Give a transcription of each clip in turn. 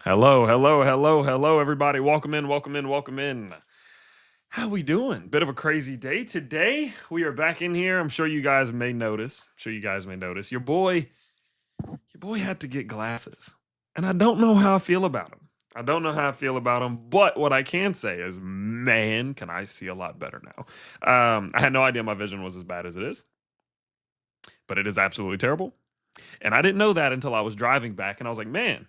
Hello, hello, hello, hello, everybody. Welcome in, welcome in, welcome in. How we doing? Bit of a crazy day today. We are back in here. I'm sure you guys may notice. Your boy had to get glasses, and I don't know how I feel about them. I don't know how I feel about them, but what I can say is, man, can I see a lot better now? I had no idea my vision was as bad as it is, but it is absolutely terrible, and I didn't know that until I was driving back, and I was like, man,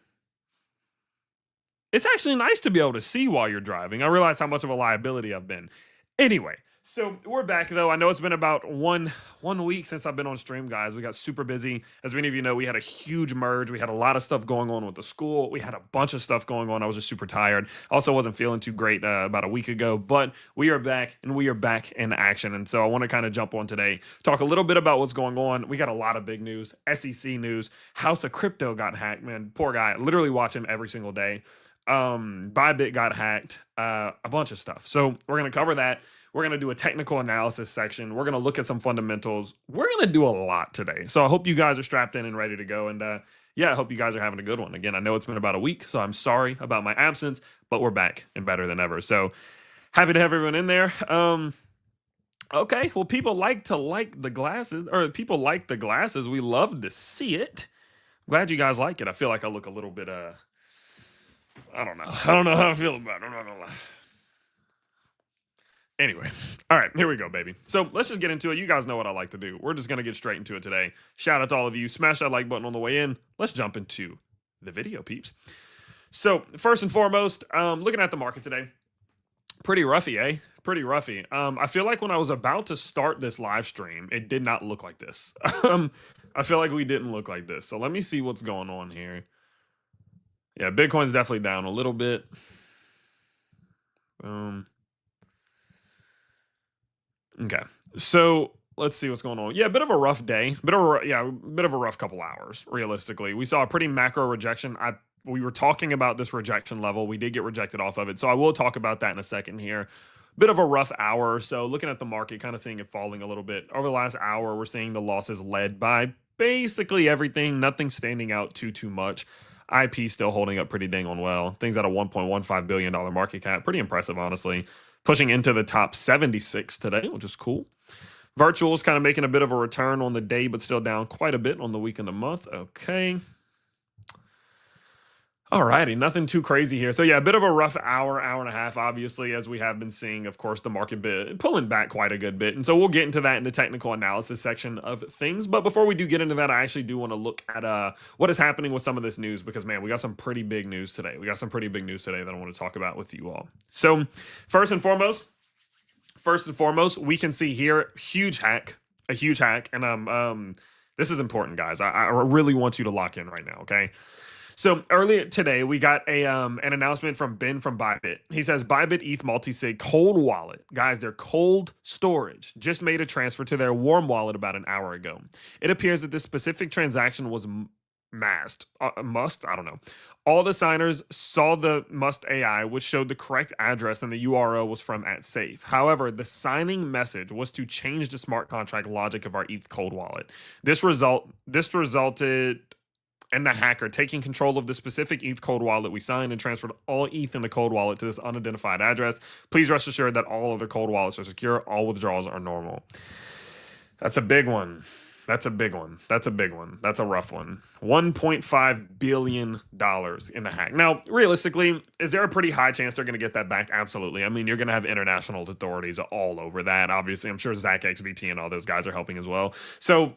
it's actually nice to be able to see while you're driving. I realize how much of a liability I've been. Anyway, so we're back though. I know it's been about one week since I've been on stream, guys. We got super busy. As many of you know, we had a huge merge. We had a lot of stuff going on with the school. We had a bunch of stuff going on. I was just super tired. Also, wasn't feeling too great about a week ago, but we are back and we are back in action. And so I want to kind of jump on today, talk a little bit about what's going on. We got a lot of big news, SEC news. House of Crypto got hacked, man. Poor guy. Literally watch him every single day. Bybit got hacked, a bunch of stuff. So we're going to cover that. We're going to do a technical analysis section. We're going to look at some fundamentals. We're going to do a lot today. So I hope you guys are strapped in and ready to go. And yeah, I hope you guys are having a good one. Again, I know it's been about a week, so I'm sorry about my absence, but we're back and better than ever. So happy to have everyone in there. Okay, well, people like the glasses, or people like the glasses. We love to see it. Glad you guys like it. I feel like I look a little bit I don't know. I don't know how I feel about it. I'm not gonna lie. Anyway, all right, here we go, baby. So let's just get into it. You guys know what I like to do. We're just gonna get straight into it today. Shout out to all of you. Smash that like button on the way in. Let's jump into the video, peeps. So first and foremost, looking at the market today, pretty roughy, eh? Pretty roughy. I feel like when I was about to start this live stream, it did not look like this. I feel like we didn't look like this. So let me see what's going on here. Yeah, Bitcoin's definitely down a little bit. Okay, so let's see what's going on. Yeah, a bit of a rough day. Bit of a rough couple hours. Realistically, we saw a pretty macro rejection. We were talking about this rejection level. We did get rejected off of it, so I will talk about that in a second here. Bit of a rough hour. So looking at the market, kind of seeing it falling a little bit over the last hour. We're seeing the losses led by basically everything. Nothing standing out too much. IP still holding up pretty dang on well. Things at a $1.15 billion market cap. Pretty impressive, honestly. Pushing into the top 76 today, which is cool. Virtual is kind of making a bit of a return on the day, but still down quite a bit on the week and the month. Okay. Alrighty, nothing too crazy here. So yeah, a bit of a rough hour and a half, obviously, as we have been seeing, of course, the market bit pulling back quite a good bit. And so we'll get into that in the technical analysis section of things. But before we do get into that, I actually do want to look at what is happening with some of this news, because man, we got some pretty big news today. That I want to talk about with you all. So first and foremost, we can see here a huge hack. And this is important, guys. I really want you to lock in right now, okay? So earlier today, we got an announcement from Ben from Bybit. He says Bybit ETH multi-sig cold wallet. Guys, their cold storage just made a transfer to their warm wallet about an hour ago. It appears that this specific transaction was masked. I don't know. All the signers saw the must AI, which showed the correct address, and the URL was from @safe. However, the signing message was to change the smart contract logic of our ETH cold wallet. This resulted and the hacker taking control of the specific ETH cold wallet we signed and transferred all ETH in the cold wallet to this unidentified address. Please rest assured that all other cold wallets are secure. All withdrawals are normal. That's a big one. That's a rough one. $1.5 billion in the hack. Now, realistically, is there a pretty high chance they're going to get that back? Absolutely. I mean, you're going to have international authorities all over that. Obviously, I'm sure Zach XBT and all those guys are helping as well. So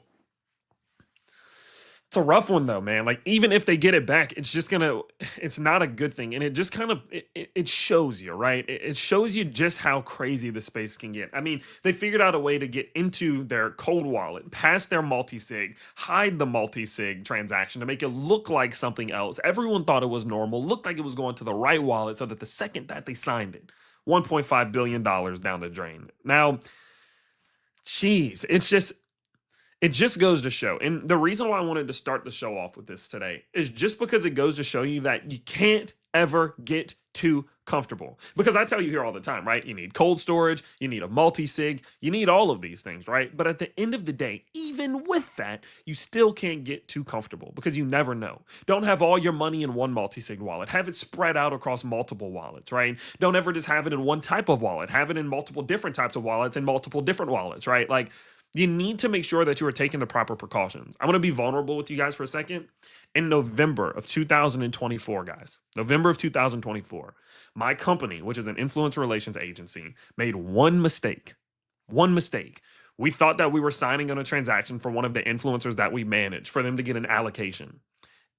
it's a rough one though, man. Like, even if they get it back, it's not a good thing. And it just kind of, it shows you, right? It shows you just how crazy the space can get. I mean, they figured out a way to get into their cold wallet, past their multi-sig, hide the multi-sig transaction to make it look like something else. Everyone thought it was normal, looked like it was going to the right wallet, so that the second that they signed it, $1.5 billion down the drain. Now, geez, it just goes to show. And the reason why I wanted to start the show off with this today is just because it goes to show you that you can't ever get too comfortable. Because I tell you here all the time, right? You need cold storage, you need a multi-sig, you need all of these things, right? But at the end of the day, even with that, you still can't get too comfortable because you never know. Don't have all your money in one multi-sig wallet. Have it spread out across multiple wallets, right? Don't ever just have it in one type of wallet. Have it in multiple different types of wallets and multiple different wallets, right? Like, you need to make sure that you are taking the proper precautions. I'm going to be vulnerable with you guys for a second. In November of 2024, guys, November of 2024, my company, which is an influencer relations agency, made one mistake. One mistake. We thought that we were signing on a transaction for one of the influencers that we manage for them to get an allocation.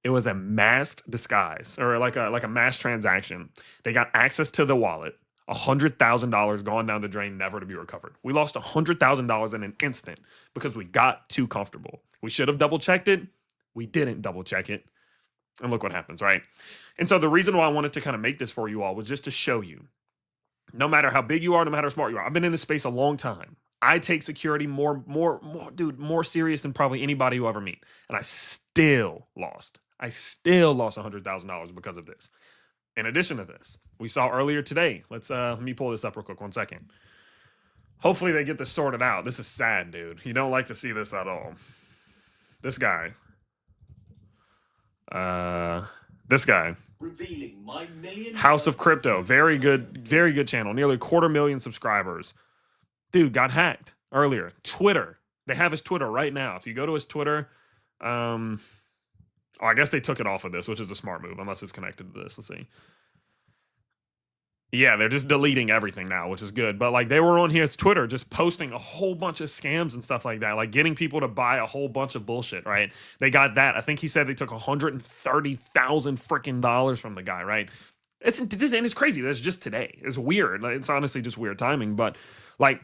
It was a masked disguise, or like a mass transaction. They got access to the wallet. $100,000 gone down the drain, never to be recovered. We lost $100,000 in an instant because we got too comfortable. We should have double checked it. We didn't double check it. And look what happens, right? And so the reason why I wanted to kind of make this for you all was just to show you, no matter how big you are, no matter how smart you are, I've been in this space a long time. I take security more serious than probably anybody you ever meet. And I still lost. $100,000 because of this. In addition to this, we saw earlier today, let me pull this up real quick, 1 second. Hopefully they get this sorted out. This is sad, dude. You don't like to see this at all. This guy. Revealing my million House of Crypto. Very good channel. Nearly 250,000 subscribers. Dude got hacked earlier. Twitter. They have his Twitter right now. If you go to his Twitter, I guess they took it off of this, which is a smart move, unless it's connected to this. Let's see. Yeah, they're just deleting everything now, which is good. But like, they were on his Twitter just posting a whole bunch of scams and stuff like that, like getting people to buy a whole bunch of bullshit, right? They got that. I think he said they took $130,000 freaking dollars from the guy, right? It's crazy. That's just today. It's weird. It's honestly just weird timing. But like,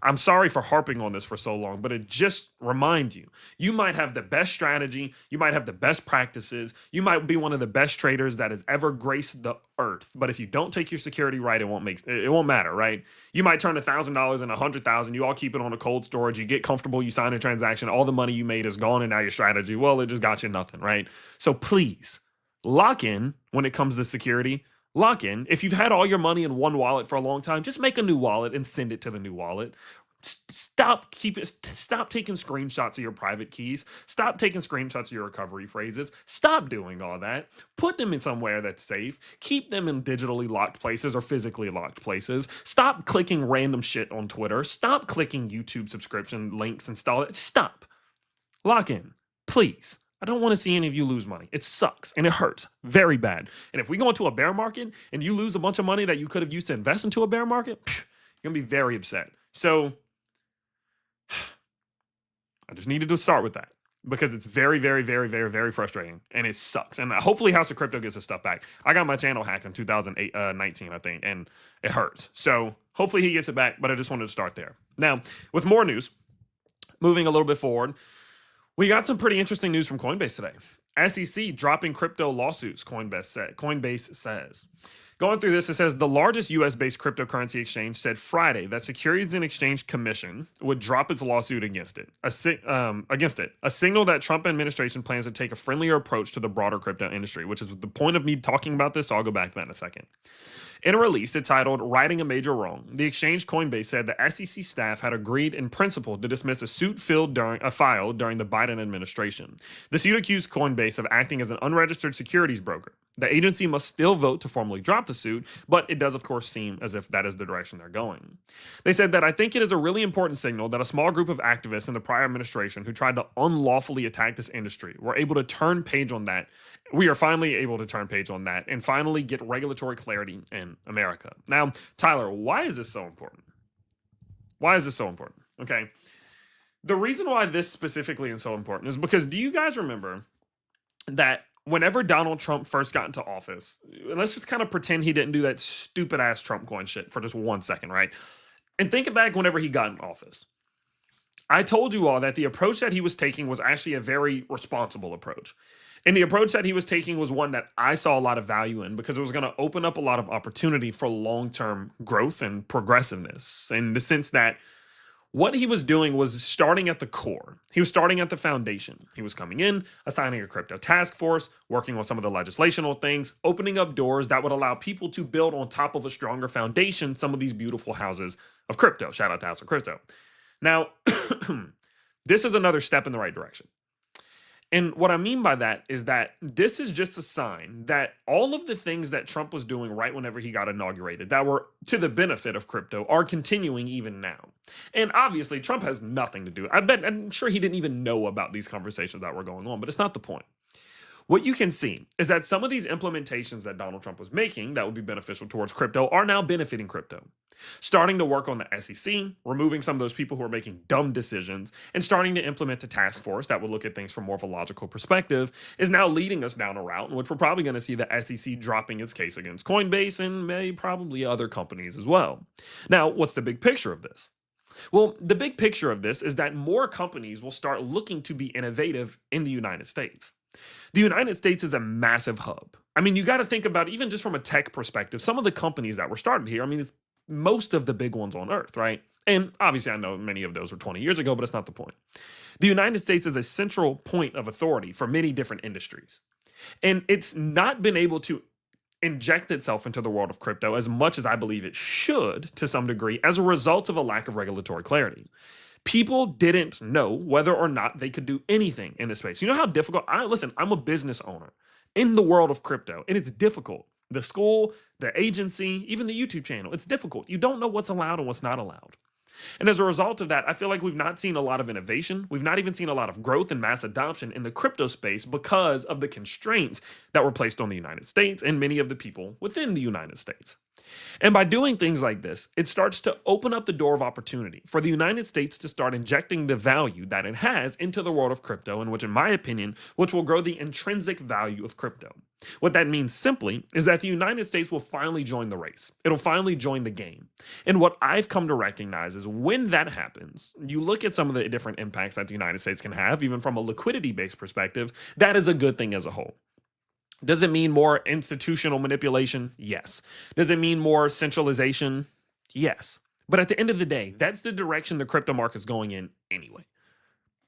I'm sorry for harping on this for so long, but it just reminds you, you might have the best strategy. You might have the best practices. You might be one of the best traders that has ever graced the earth. But if you don't take your security right, it won't matter, right? You might turn $1,000 into $100,000. You all keep it on a cold storage. You get comfortable. You sign a transaction. All the money you made is gone. And now your strategy, well, it just got you nothing, right? So please lock in when it comes to security. Lock in. If you've had all your money in one wallet for a long time, just make a new wallet and send it to the new wallet. Stop taking screenshots of your private keys. Stop taking screenshots of your recovery phrases. Stop doing all that. Put them in somewhere that's safe. Keep them in digitally locked places or physically locked places. Stop clicking random shit on Twitter. Stop clicking YouTube subscription links and stop. Lock in, please. I don't want to see any of you lose money. It sucks and it hurts very bad. And if we go into a bear market and you lose a bunch of money that you could have used to invest into a bear market, you're going to be very upset. So I just needed to start with that because it's very, very, very, very, very frustrating and it sucks. And hopefully House of Crypto gets his stuff back. I got my channel hacked in 2019, I think, and it hurts. So hopefully he gets it back, but I just wanted to start there. Now, with more news, moving a little bit forward, we got some pretty interesting news from Coinbase today. SEC dropping crypto lawsuits, Coinbase says. Going through this, it says the largest U.S.-based cryptocurrency exchange said Friday that Securities and Exchange Commission would drop its lawsuit against it. A signal that Trump administration plans to take a friendlier approach to the broader crypto industry, which is the point of me talking about this, so I'll go back to that in a second. In a release entitled Righting a Major Wrong, the exchange Coinbase said the SEC staff had agreed in principle to dismiss a suit filed during the Biden administration. The suit accused Coinbase of acting as an unregistered securities broker. The agency must still vote to formally drop the suit, but it does, of course, seem as if that is the direction they're going. They said that I think it is a really important signal that a small group of activists in the prior administration who tried to unlawfully attack this industry were able to turn page on that. We are finally able to turn page on that and finally get regulatory clarity in America. Now, Tyler, why is this so important? Why is this so important? Okay. The reason why this specifically is so important is because do you guys remember that whenever Donald Trump first got into office, let's just kind of pretend he didn't do that stupid ass Trump coin shit for just 1 second, right? And think back whenever he got in office. I told you all that the approach that he was taking was actually a very responsible approach. And the approach that he was taking was one that I saw a lot of value in because it was going to open up a lot of opportunity for long-term growth and progressiveness in the sense that What he was doing was starting at the core. He was starting at the foundation. He was coming in, assigning a crypto task force, working on some of the legislational things, opening up doors that would allow people to build on top of a stronger foundation some of these beautiful houses of crypto. Shout out to House of Crypto. Now, this is another step in the right direction. And what I mean by that is that this is just a sign that all of the things that Trump was doing right whenever he got inaugurated that were to the benefit of crypto are continuing even now. And obviously, Trump has nothing to do. I'm sure he didn't even know about these conversations that were going on, but it's not the point. What you can see is that some of these implementations that Donald Trump was making that would be beneficial towards crypto are now benefiting crypto. Starting to work on the SEC, removing some of those people who are making dumb decisions, and starting to implement a task force that would look at things from more of a logical perspective is now leading us down a route in which we're probably going to see the SEC dropping its case against Coinbase and probably other companies as well. Now, what's the big picture of this? Well, the big picture of this is that more companies will start looking to be innovative in the United States. The United States is a massive hub. I mean, you got to think about, even just from a tech perspective, some of the companies that were started here. I mean, it's most of the big ones on earth, right? And obviously, I know many of those were 20 years ago, but it's not the point. The United States is a central point of authority for many different industries. And it's not been able to inject itself into the world of crypto as much as I believe it should to some degree as a result of a lack of regulatory clarity. People didn't know whether or not they could do anything in this space. You know how difficult listen, I'm a business owner in the world of crypto, and it's difficult. The school, the agency, even the YouTube channel, it's difficult. You don't know what's allowed and what's not allowed. And as a result of that, I feel like we've not seen a lot of innovation. We've not even seen a lot of growth and mass adoption in the crypto space because of the constraints that were placed on the United States and many of the people within the United States. And by doing things like this, it starts to open up the door of opportunity for the United States to start injecting the value that it has into the world of crypto, and which, in my opinion, which will grow the intrinsic value of crypto. What that means simply is that the United States will finally join the race. It'll finally join the game. And what I've come to recognize is when that happens, you look at some of the different impacts that the United States can have, even from a liquidity-based perspective, that is a good thing as a whole. Does it mean more institutional manipulation? Yes. Does it mean more centralization? Yes. But at the end of the day, that's the direction the crypto market's going in anyway.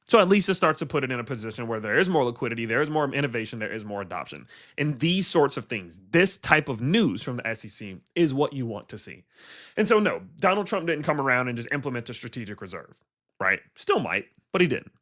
So at least it starts to put it in a position where there is more liquidity, there is more innovation, there is more adoption. And these sorts of things, this type of news from the SEC is what you want to see. And so no, Donald Trump didn't come around and just implement a strategic reserve, right? Still might, but he didn't.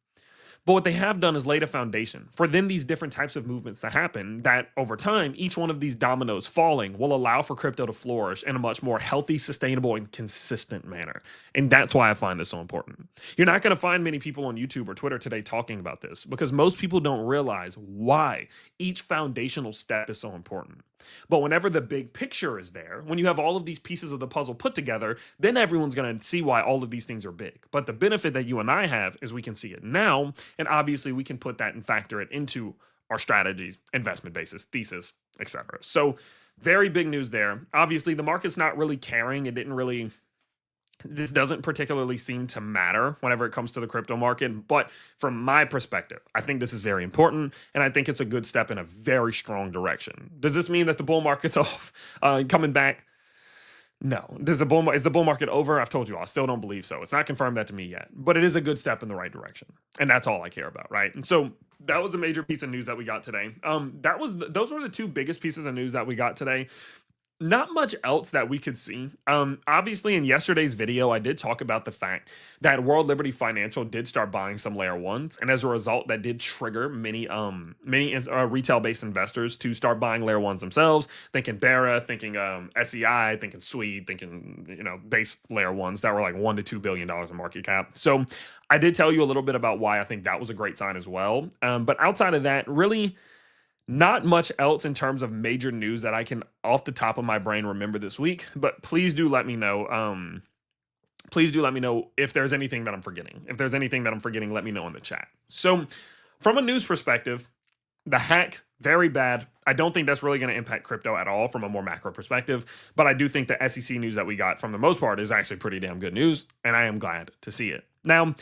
But what they have done is laid a foundation for then these different types of movements to happen that over time, each one of these dominoes falling will allow for crypto to flourish in a much more healthy, sustainable, and consistent manner. And that's why I find this so important. You're not going to find many people on YouTube or Twitter today talking about this because most people don't realize why each foundational step is so important. But whenever the big picture is there, when you have all of these pieces of the puzzle put together, then everyone's going to see why all of these things are big. But the benefit that you and I have is we can see it now, and obviously we can put that and factor it into our strategies, investment basis, thesis, etc. So very big news there. Obviously, the market's not really caring. This doesn't particularly seem to matter whenever it comes to the crypto market. But from my perspective, I think this is very important. And I think it's a good step in a very strong direction. Does this mean that the bull market's off, coming back? No. Is the bull market over? I've told you, I still don't believe so. It's not confirmed that to me yet. But it is a good step in the right direction. And that's all I care about, right? And so that was a major piece of news that we got today. Those were the two biggest pieces of news that we got today. Not much else that we could see. Obviously, in yesterday's video, I did talk about the fact that World Liberty Financial did start buying some layer ones, and as a result, that did trigger many retail-based investors to start buying layer ones themselves. Thinking Barra, thinking SEI, thinking Swede, thinking base layer ones that were like $1 to $2 billion in market cap. So I did tell you a little bit about why I think that was a great sign as well. But outside of that, really, not much else in terms of major news that I can, off the top of my brain, remember this week. But please do let me know. Please do let me know if there's anything that I'm forgetting. If there's anything that I'm forgetting, let me know in the chat. So from a news perspective, the hack, very bad. I don't think that's really going to impact crypto at all from a more macro perspective. But I do think the SEC news that we got, from the most part, is actually pretty damn good news. And I am glad to see it. Now,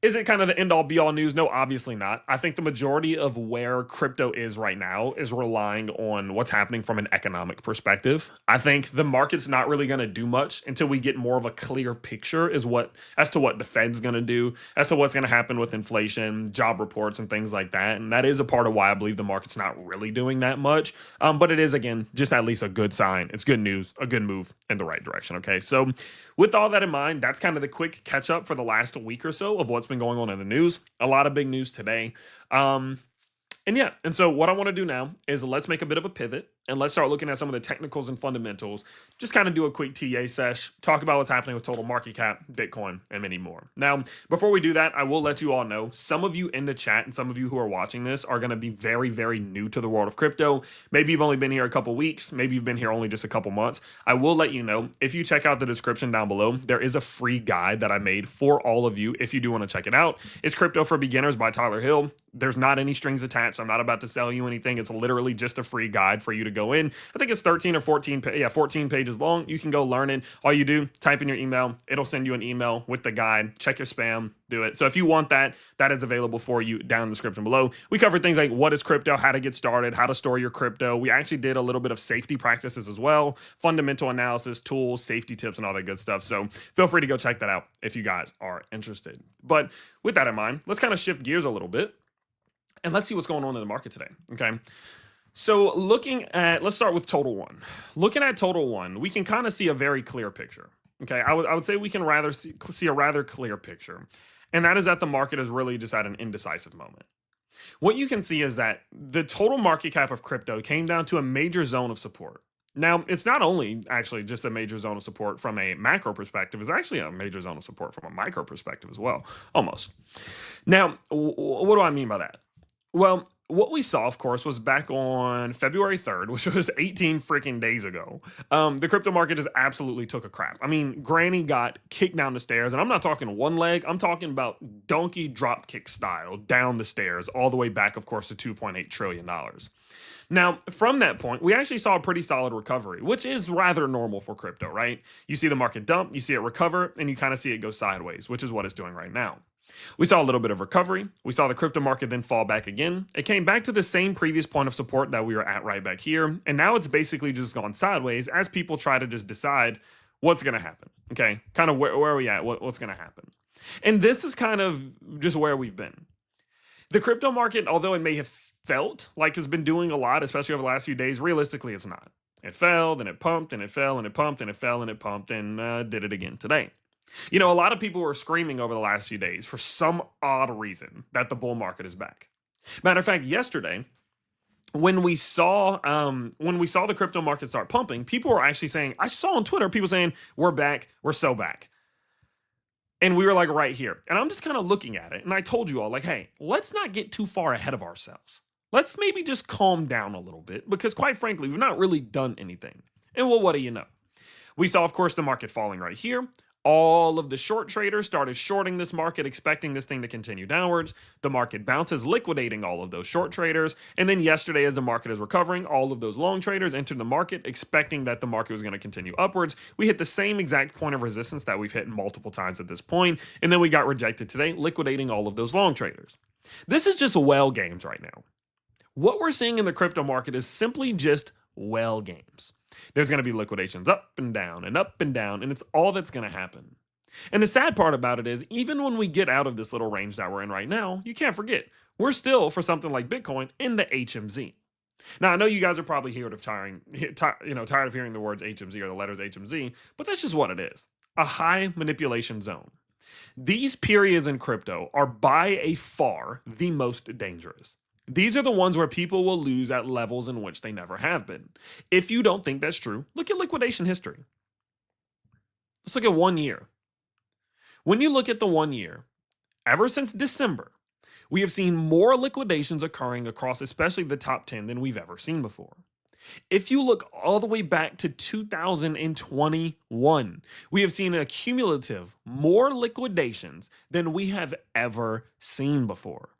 Is it kind of the end all be all news? No, obviously not. I think the majority of where crypto is right now is relying on what's happening from an economic perspective. I think the market's not really going to do much until we get more of a clear picture as to what the Fed's going to do, as to what's going to happen with inflation, job reports, and things like that. And that is a part of why I believe the market's not really doing that much. But it is, again, just at least a good sign. It's good news, a good move in the right direction. Okay, so with all that in mind, that's kind of the quick catch up for the last week or so of what's been going on in the news. A lot of big news today. And so what I want to do now is let's make a bit of a pivot and let's start looking at some of the technicals and fundamentals. Just kind of do a quick TA sesh, talk about what's happening with total market cap, Bitcoin, and many more. Now, before we do that, I will let you all know some of you in the chat and some of you who are watching this are going to be very, very new to the world of crypto. Maybe you've only been here a couple weeks. Maybe you've been here only just a couple months. I will let you know if you check out the description down below, there is a free guide that I made for all of you if you do want to check it out. It's Crypto for Beginners by Tyler Hill. There's not any strings attached. I'm not about to sell you anything. It's literally just a free guide for you to go in. I think it's 13 or 14 pages long. You can go learn it. All you do, type in your email. It'll send you an email with the guide. Check your spam. Do it. So if you want that, that is available for you down in the description below. We cover things like what is crypto, how to get started, how to store your crypto. We actually did a little bit of safety practices as well, fundamental analysis, tools, safety tips, and all that good stuff. So feel free to go check that out if you guys are interested. But with that in mind, let's kind of shift gears a little bit and let's see what's going on in the market today. Okay. So let's start with Total One. Looking at Total One, we can kind of see a very clear picture. Okay. I would say we can rather see a rather clear picture. And that is that the market is really just at an indecisive moment. What you can see is that the total market cap of crypto came down to a major zone of support. Now, it's not only actually just a major zone of support from a macro perspective, it's actually a major zone of support from a micro perspective as well, almost. Now, what do I mean by that? Well, what we saw, of course, was back on February 3rd, which was 18 freaking days ago. The crypto market just absolutely took a crap. I mean, Granny got kicked down the stairs, and I'm not talking one leg. I'm talking about donkey drop kick style down the stairs, all the way back, of course, to $2.8 trillion. Now, from that point, we actually saw a pretty solid recovery, which is rather normal for crypto, right? You see the market dump, you see it recover, and you kind of see it go sideways, which is what it's doing right now. We saw a little bit of recovery. We saw the crypto market then fall back again. It came back to the same previous point of support that we were at right back here. And now it's basically just gone sideways as people try to just decide what's going to happen. Okay, kind of where are we at? What's going to happen? And this is kind of just where we've been. The crypto market, although it may have felt like it's been doing a lot, especially over the last few days, realistically, it's not. It fell, then it pumped, and it fell, and it pumped, and it fell, and it pumped, and did it again today. You know, a lot of people were screaming over the last few days for some odd reason that the bull market is back. Matter of fact, yesterday, when we saw the crypto market start pumping, people were actually saying, I saw on Twitter people saying, we're back, we're so back. And we were like right here. And I'm just kind of looking at it. And I told you all, like, hey, let's not get too far ahead of ourselves. Let's maybe just calm down a little bit because quite frankly, we've not really done anything. And well, what do you know? We saw, of course, the market falling right here. All of the short traders started shorting this market, expecting this thing to continue downwards. The market bounces, liquidating all of those short traders. And then yesterday, as the market is recovering, all of those long traders entered the market, expecting that the market was going to continue upwards. We hit the same exact point of resistance that we've hit multiple times at this point, and then we got rejected today, liquidating all of those long traders. This is just well games right now. What we're seeing in the crypto market is simply just well games. There's going to be liquidations up and down, and it's all that's going to happen. And the sad part about it is, even when we get out of this little range that we're in right now, you can't forget, we're still, for something like Bitcoin, in the HMZ. Now, I know you guys are probably tired of hearing the words HMZ or the letters HMZ, but that's just what it is, a high manipulation zone. These periods in crypto are by a far the most dangerous. These are the ones where people will lose at levels in which they never have been. If you don't think that's true, look at liquidation history. Let's look at 1 year. When you look at the 1 year, ever since December, we have seen more liquidations occurring across especially the top 10 than we've ever seen before. If you look all the way back to 2021, we have seen a cumulative more liquidations than we have ever seen before.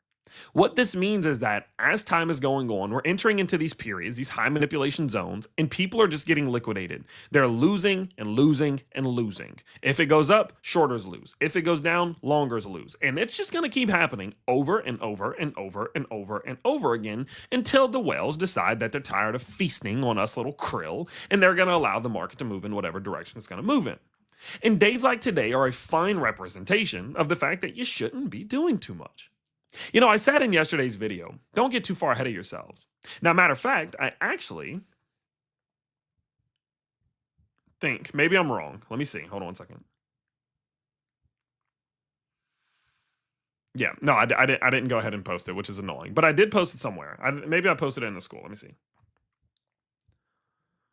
What this means is that as time is going on, we're entering into these periods, these high manipulation zones, and people are just getting liquidated. They're losing and losing and losing. If it goes up, shorters lose. If it goes down, longers lose. And it's just going to keep happening over and over and over and over and over again until the whales decide that they're tired of feasting on us little krill and they're going to allow the market to move in whatever direction it's going to move in. And days like today are a fine representation of the fact that you shouldn't be doing too much. I said in yesterday's video, don't get too far ahead of yourselves. Now, matter of fact, I actually think, maybe I'm wrong. Let me see. Hold on 1 second. Yeah, no, I didn't go ahead and post it, which is annoying. But I did post it somewhere. Maybe I posted it in the school. Let me see.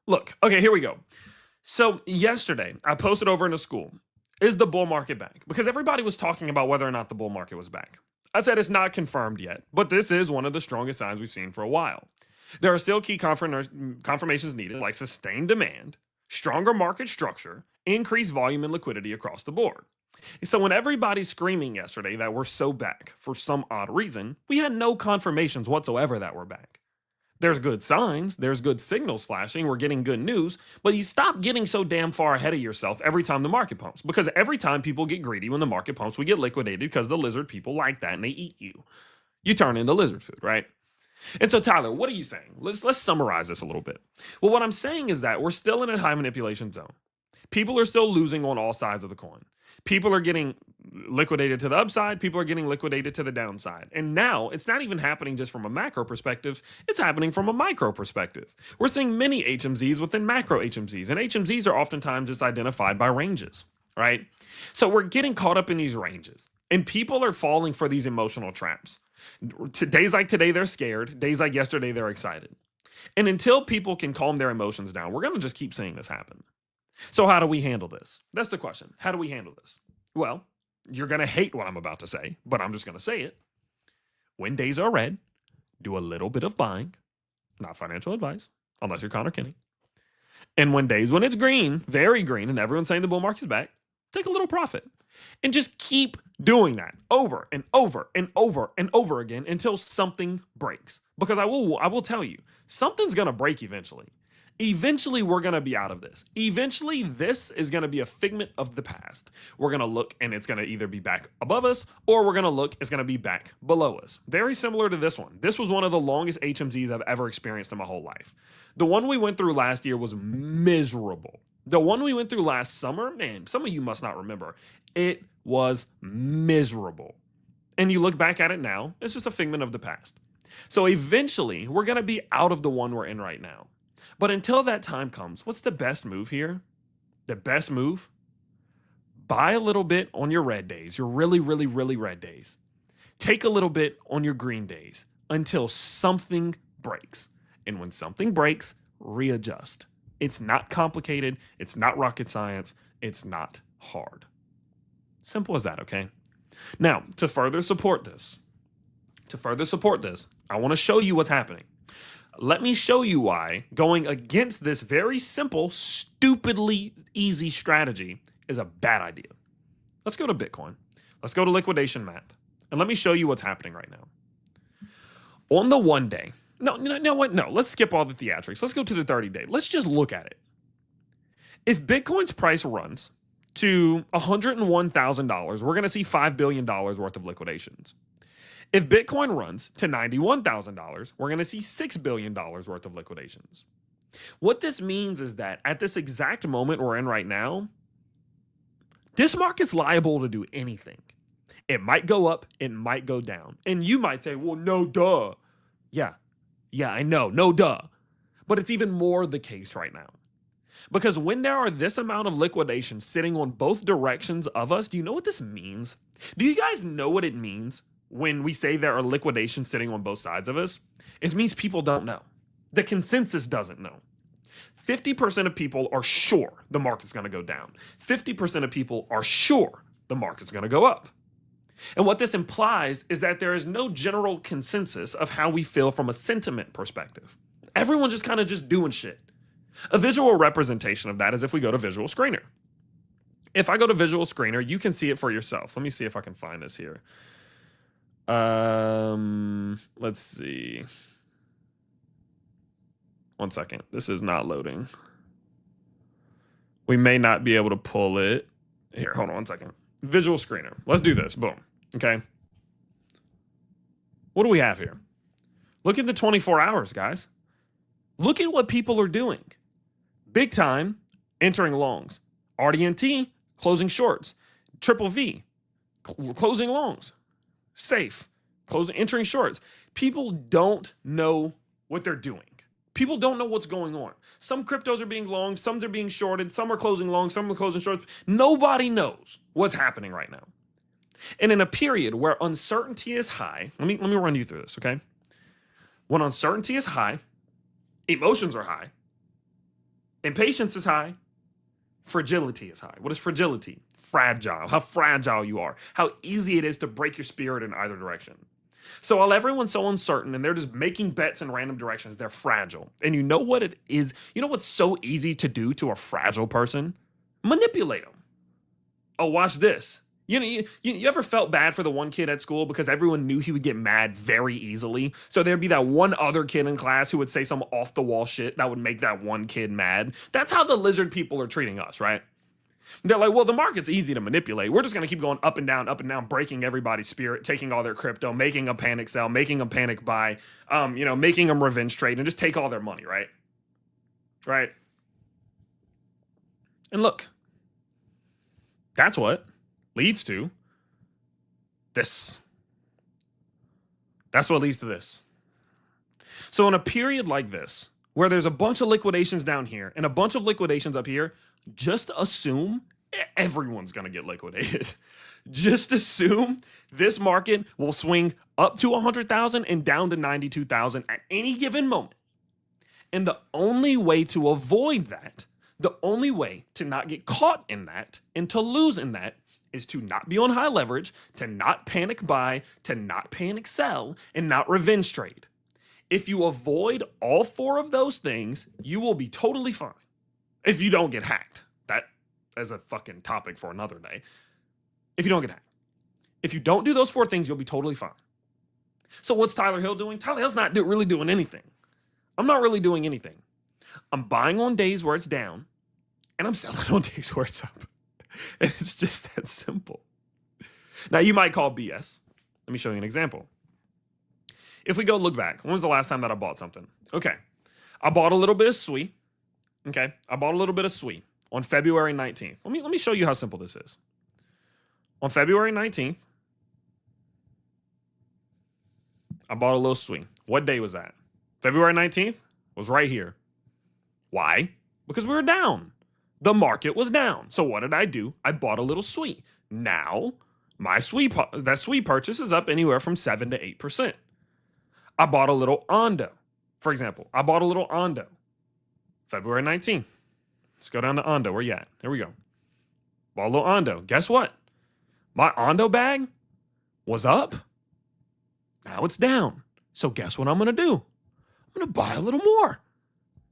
Look, okay, here we go. So yesterday, I posted over in the school, is the bull market back? Because everybody was talking about whether or not the bull market was back. I said it's not confirmed yet, but this is one of the strongest signs we've seen for a while. There are still key confirmations needed, like sustained demand, stronger market structure, increased volume and liquidity across the board. So when everybody's screaming yesterday that we're so back for some odd reason, we had no confirmations whatsoever that we're back. There's good signs, there's good signals flashing, we're getting good news, but you stop getting so damn far ahead of yourself every time the market pumps. Because every time people get greedy when the market pumps, we get liquidated because the lizard people like that and they eat you. You turn into lizard food, right? And so, Tyler, what are you saying? Let's summarize this a little bit. Well, what I'm saying is that we're still in a high manipulation zone. People are still losing on all sides of the coin. People are getting liquidated to the upside. People are getting liquidated to the downside. And now it's not even happening just from a macro perspective. It's happening from a micro perspective. We're seeing many HMZs within macro HMZs. And HMZs are oftentimes just identified by ranges, right? So we're getting caught up in these ranges. And people are falling for these emotional traps. Days like today, they're scared. Days like yesterday, they're excited. And until people can calm their emotions down, we're going to just keep seeing this happen. So how do we handle this? That's the question. How do we handle this? Well, you're going to hate what I'm about to say, but I'm just going to say it. When days are red, do a little bit of buying, not financial advice, unless you're Connor Kenny. And when it's green, very green, and everyone's saying the bull market's back, take a little profit. And just keep doing that over and over and over and over again until something breaks. Because I will tell you, something's going to break eventually. Eventually, we're going to be out of this. Eventually, this is going to be a figment of the past. We're going to look and it's going to either be back above us or we're going to look, it's going to be back below us. Very similar to this one. This was one of the longest HMZs I've ever experienced in my whole life. The one we went through last year was miserable. The one we went through last summer, man, some of you must not remember. It was miserable. And you look back at it now, it's just a figment of the past. So eventually, we're going to be out of the one we're in right now. But until that time comes, what's the best move here? The best move? Buy a little bit on your red days, your really, really, really red days. Take a little bit on your green days until something breaks. And when something breaks, readjust. It's not complicated. It's not rocket science. It's not hard. Simple as that, okay? Now, to further support this, I want to show you what's happening. Let me show you why going against this very simple, stupidly easy strategy is a bad idea. Let's go to Bitcoin. Let's go to liquidation map. And let me show you what's happening right now. On the 1 day, no, let's skip all the theatrics. Let's go to the 30-day. Let's just look at it. If Bitcoin's price runs to $101,000, we're going to see $5 billion worth of liquidations. If Bitcoin runs to $91,000, we're going to see $6 billion worth of liquidations. What this means is that at this exact moment we're in right now, this market's liable to do anything. It might go up, it might go down. And you might say, well, no duh. Yeah, I know, no duh. But it's even more the case right now. Because when there are this amount of liquidations sitting on both directions of us, do you know what this means? Do you guys know what it means when we say there are liquidations sitting on both sides of us? It means people don't know. The consensus doesn't know. 50% of people are sure the market's going to go down. 50% of people are sure the market's going to go up. And what this implies is that there is no general consensus of how we feel from a sentiment perspective. Everyone's just kind of just doing shit. A visual representation of that is if we go to Visual Screener. If I go to Visual Screener, you can see it for yourself. Let me see if I can find this here. Let's see. One second. This is not loading. We may not be able to pull it. Here, hold on one second. Visual screener. Let's do this. Boom. Okay. What do we have here? Look at the 24 hours, guys. Look at what people are doing. Big time, entering longs. RDNT, closing shorts. Triple V, closing longs. Safe, entering shorts. People don't know what they're doing. People don't know what's going on. Some cryptos are being long, some are being shorted, some are closing long, some are closing shorts. Nobody knows what's happening right now. And in a period where uncertainty is high, let me run you through this, okay? When uncertainty is high, emotions are high, impatience is high, fragility is high. What is fragility? Fragile. How fragile you are. How easy it is to break your spirit in either direction. So while everyone's so uncertain and they're just making bets in random directions, they're fragile. And you know what it is? You know what's so easy to do to a fragile person? Manipulate them. Oh, watch this. You know, you ever felt bad for the one kid at school because everyone knew he would get mad very easily? So there'd be that one other kid in class who would say some off-the-wall shit that would make that one kid mad. That's how the lizard people are treating us, right? They're like, well, the market's easy to manipulate. We're just going to keep going up and down, breaking everybody's spirit, taking all their crypto, making them panic sell, making them panic buy, making them revenge trade and just take all their money, right? Right? And look, that's what leads to this. That's what leads to this. So in a period like this, where there's a bunch of liquidations down here and a bunch of liquidations up here, just assume everyone's going to get liquidated. Just assume this market will swing up to 100,000 and down to 92,000 at any given moment. And the only way to avoid that, the only way to not get caught in that and to lose in that is to not be on high leverage, to not panic buy, to not panic sell, and not revenge trade. If you avoid all four of those things, you will be totally fine. If you don't get hacked. That is a fucking topic for another day. If you don't get hacked. If you don't do those four things, you'll be totally fine. So what's Tyler Hill doing? Tyler Hill's not really doing anything. I'm not really doing anything. I'm buying on days where it's down, and I'm selling on days where it's up. And it's just that simple. Now, you might call BS. Let me show you an example. If we go look back, when was the last time that I bought something? Okay. I bought a little bit of SWI. Okay. I bought a little bit of SWI on February 19th. Let me show you how simple this is. On February 19th, I bought a little SWI. What day was that? February 19th was right here. Why? Because we were down. The market was down. So what did I do? I bought a little SWI. Now, my SWI purchase is up anywhere from 7 to 8%. I bought a little Ondo. For example, I bought a little Ondo. February 19th. Let's go down to Ondo. Where you at? There we go. Bought a little Ondo. Guess what? My Ondo bag was up. Now it's down. So guess what I'm going to do? I'm going to buy a little more.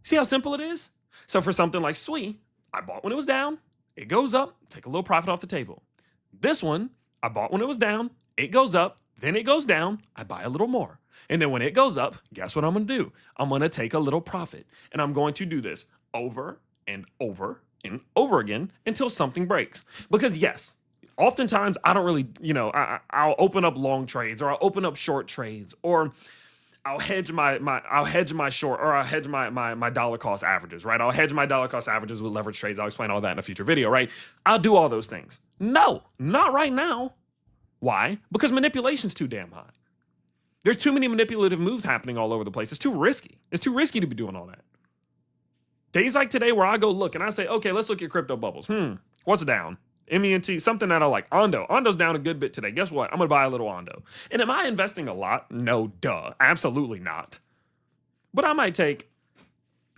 See how simple it is? So for something like SWI, I bought when it was down. It goes up. Take a little profit off the table. This one, I bought when it was down. It goes up. Then it goes down. I buy a little more. And then when it goes up, guess what I'm going to do? I'm going to take a little profit. And I'm going to do this over and over and over again until something breaks. Because yes, oftentimes I don't really, I'll open up long trades or I'll open up short trades or I'll hedge my short or I'll hedge my dollar cost averages, right? I'll hedge my dollar cost averages with leverage trades. I'll explain all that in a future video, right? I'll do all those things. No, not right now. Why? Because manipulation's too damn high. There's too many manipulative moves happening all over the place. It's too risky. It's too risky to be doing all that. Days like today where I go look and I say, okay, let's look at crypto bubbles. What's down? MENT, something that I like. Ondo. Ondo's down a good bit today. Guess what? I'm going to buy a little Ondo. And am I investing a lot? No, duh. Absolutely not. But I might take,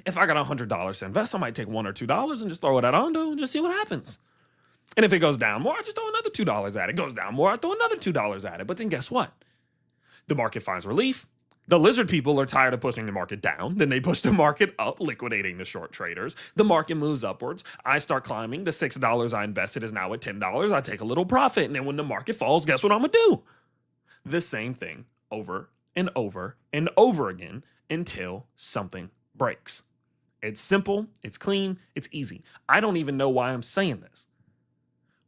if I got $100 to invest, I might take $1 or $2 and just throw it at Ondo and just see what happens. And if it goes down more, I just throw another $2 at it. It goes down more, I throw another $2 at it. But then guess what? The market finds relief. The lizard people are tired of pushing the market down. Then they push the market up, liquidating the short traders. The market moves upwards. I start climbing. The $6 I invested is now at $10. I take a little profit. And then when the market falls, guess what I'm going to do? the same thing over and over and over again until something breaks. It's simple, it's clean, it's easy. I don't even know why I'm saying this.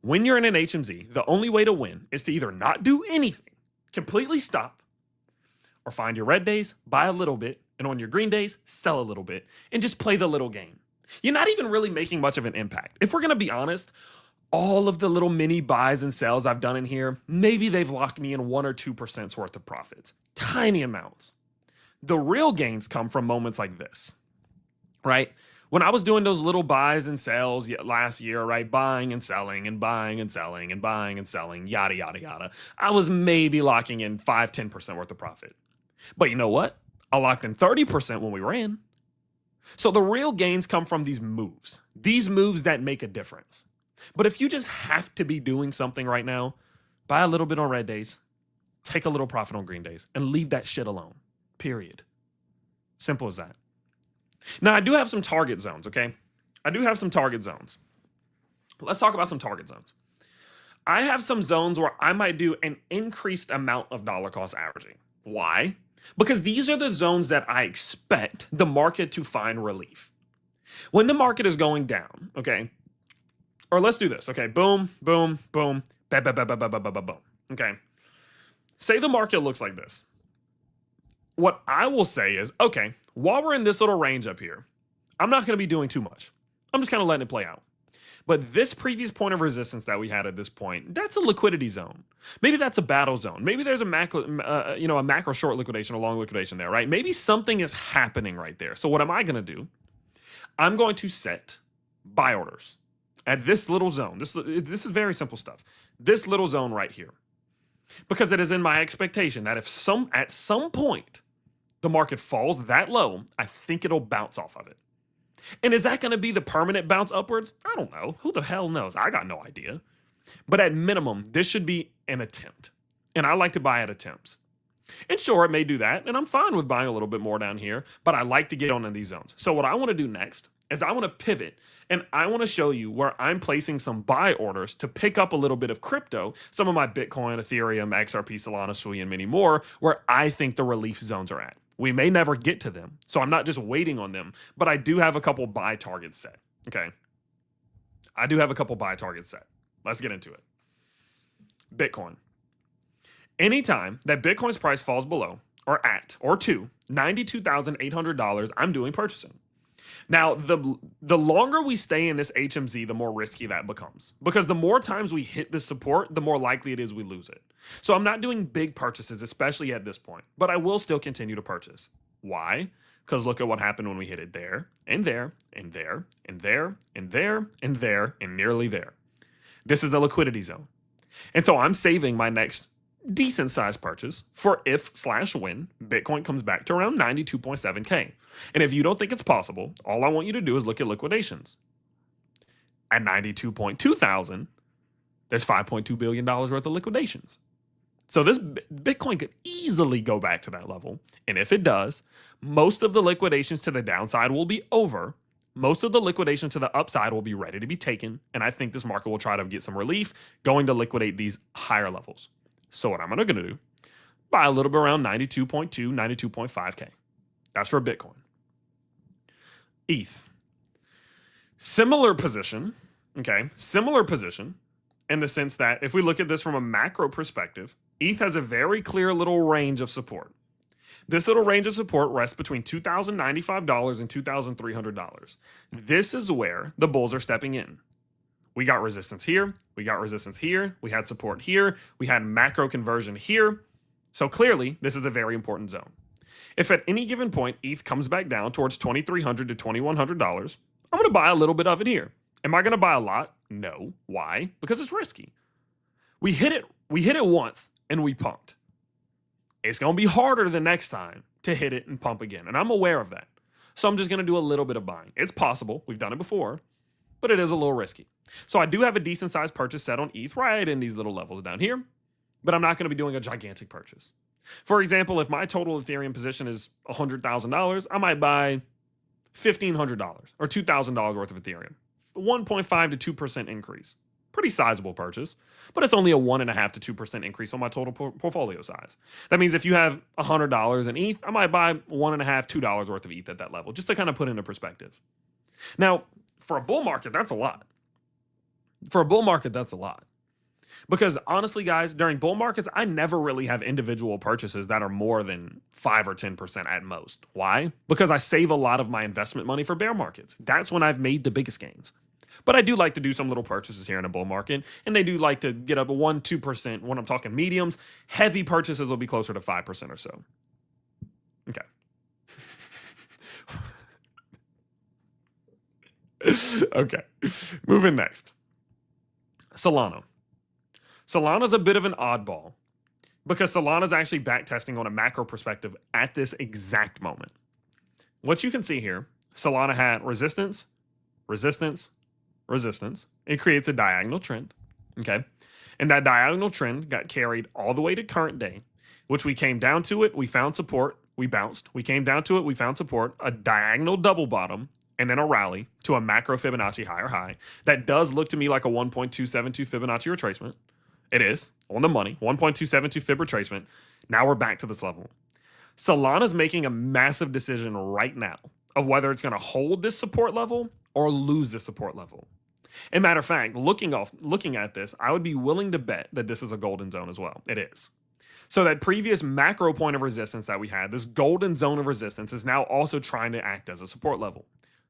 When you're in an HMZ, the only way to win is to either not do anything, completely stop, or find your red days, buy a little bit, and on your green days, sell a little bit, and just play the little game. You're not even really making much of an impact. If we're going to be honest, all of the little mini buys and sells I've done in here, maybe they've locked me in 1 or 2% worth of profits. Tiny amounts. The real gains come from moments like this, right? When I was doing those little buys and sells last year, right? Buying and selling and buying and selling and buying and selling, yada, yada, yada. I was maybe locking in 5, 10% worth of profit. But you know what? I locked in 30% when we ran. So the real gains come from these moves that make a difference. But if you just have to be doing something right now, buy a little bit on red days, take a little profit on green days, and leave that shit alone. Period. Simple as that. Now, I do have some target zones, okay? I do have some target zones. Let's talk about some target zones. I have some zones where I might do an increased amount of dollar cost averaging. Why? Because these are the zones that I expect the market to find relief. When the market is going down, okay? Or let's do this, okay? Boom, boom, boom, ba ba ba ba ba ba ba ba boom. Okay. Say the market looks like this. What I will say is, okay, while we're in this little range up here, I'm not going to be doing too much. I'm just kind of letting it play out. But this previous point of resistance that we had at this point, that's a liquidity zone. Maybe that's a battle zone. Maybe there's a macro short liquidation, a long liquidation there, right? Maybe something is happening right there. So what am I going to do? I'm going to set buy orders at this little zone. This is very simple stuff. This little zone right here. Because it is in my expectation that if at some point the market falls that low, I think it'll bounce off of it. And is that going to be the permanent bounce upwards? I don't know. Who the hell knows? I got no idea. But at minimum, this should be an attempt. And I like to buy at attempts. And sure, it may do that. And I'm fine with buying a little bit more down here. But I like to get on in these zones. So what I want to do next is I want to pivot. And I want to show you where I'm placing some buy orders to pick up a little bit of crypto. Some of my Bitcoin, Ethereum, XRP, Solana, Sui, and many more. Where I think the relief zones are at. We may never get to them, so I'm not just waiting on them, but I do have a couple buy targets set, okay? I do have a couple buy targets set. Let's get into it. Bitcoin. Anytime that Bitcoin's price falls below or at or to $92,800, I'm doing purchasing. Now, the longer we stay in this HMZ, the more risky that becomes. Because the more times we hit this support, the more likely it is we lose it. So I'm not doing big purchases, especially at this point. But I will still continue to purchase. Why? Because look at what happened when we hit it there, and there, and there, and there, and there, and there, and nearly there. This is a liquidity zone. And so I'm saving my next decent size purchase for if/when Bitcoin comes back to around 92.7K. And if you don't think it's possible, all I want you to do is look at liquidations. At 92.2 thousand, there's $5.2 billion worth of liquidations. So this Bitcoin could easily go back to that level. And if it does, most of the liquidations to the downside will be over. Most of the liquidation to the upside will be ready to be taken. And I think this market will try to get some relief going to liquidate these higher levels. So what I'm going to do, buy a little bit around 92.2, 92.5K. That's for Bitcoin. ETH. Similar position, okay? Similar position in the sense that if we look at this from a macro perspective, ETH has a very clear little range of support. This little range of support rests between $2,095 and $2,300. This is where the bulls are stepping in. We got resistance here. We got resistance here. We had support here. We had macro conversion here. So clearly, this is a very important zone. If at any given point, ETH comes back down towards $2,300 to $2,100, I'm going to buy a little bit of it here. Am I going to buy a lot? No. Why? Because it's risky. We hit it once and we pumped. It's going to be harder the next time to hit it and pump again. And I'm aware of that. So I'm just going to do a little bit of buying. It's possible. We've done it before. But it is a little risky. So I do have a decent sized purchase set on ETH right in these little levels down here, but I'm not going to be doing a gigantic purchase. For example, if my total Ethereum position is $100,000, I might buy $1,500 or $2,000 worth of Ethereum, 1.5 to 2% increase. Pretty sizable purchase, but it's only a 1.5 to 2% increase on my total portfolio size. That means if you have $100 in ETH, I might buy $1.5, $2 worth of ETH at that level, just to kind of put into perspective. Now, for a bull market, that's a lot. For a bull market, that's a lot. Because honestly, guys, during bull markets, I never really have individual purchases that are more than 5 or 10% at most. Why? Because I save a lot of my investment money for bear markets. That's when I've made the biggest gains. But I do like to do some little purchases here in a bull market, and they do like to get up 1, 2% when I'm talking mediums. Heavy purchases will be closer to 5% or so. Okay. Okay. Moving next. Solana. Solana's a bit of an oddball because Solana's actually backtesting on a macro perspective at this exact moment. What you can see here, Solana had resistance, resistance, resistance. It creates a diagonal trend, okay? And that diagonal trend got carried all the way to current day, which we came down to it, we found support, we bounced. We came down to it, we found support, a diagonal double bottom, and then a rally to a macro Fibonacci higher high. That does look to me like a 1.272 Fibonacci retracement. It is, on the money, 1.272 Fib retracement. Now we're back to this level. Solana's making a massive decision right now of whether it's going to hold this support level or lose this support level. And matter of fact, looking at this, I would be willing to bet that this is a golden zone as well. It is. So that previous macro point of resistance that we had, this golden zone of resistance, is now also trying to act as a support level.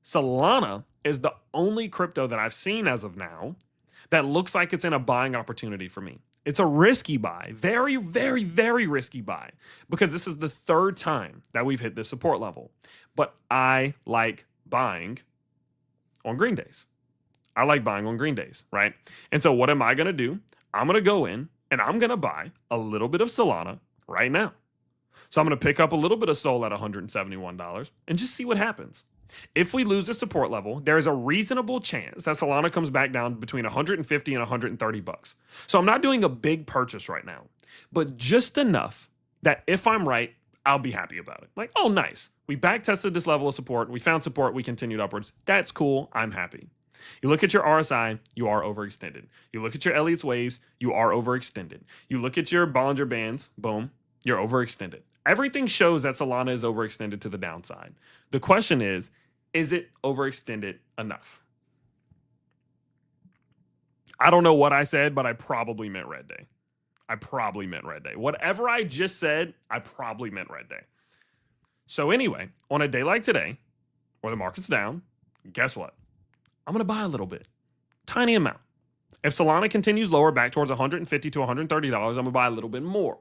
Solana is the only crypto that I've seen as of now that looks like it's in a buying opportunity for me. It's a risky buy, very, very, very risky buy, because this is the third time that we've hit this support level. But I like buying on green days. I like buying on green days, right? And so what am I going to do? I'm going to go in and I'm going to buy a little bit of Solana right now. So I'm going to pick up a little bit of SOL at $171 and just see what happens. If we lose the support level, there is a reasonable chance that Solana comes back down between 150 and 130 bucks. So I'm not doing a big purchase right now, but just enough that if I'm right, I'll be happy about it. Like, oh, nice. We back tested this level of support. We found support. We continued upwards. That's cool. I'm happy. You look at your RSI, you are overextended. You look at your Elliott's waves, you are overextended. You look at your Bollinger Bands, boom, you're overextended. Everything shows that Solana is overextended to the downside. The question is it overextended enough? I don't know what I said, but I probably meant red day. I probably meant red day. Whatever I just said, I probably meant red day. So anyway, on a day like today, where the market's down, guess what? I'm going to buy a little bit. Tiny amount. If Solana continues lower back towards $150 to $130, I'm going to buy a little bit more.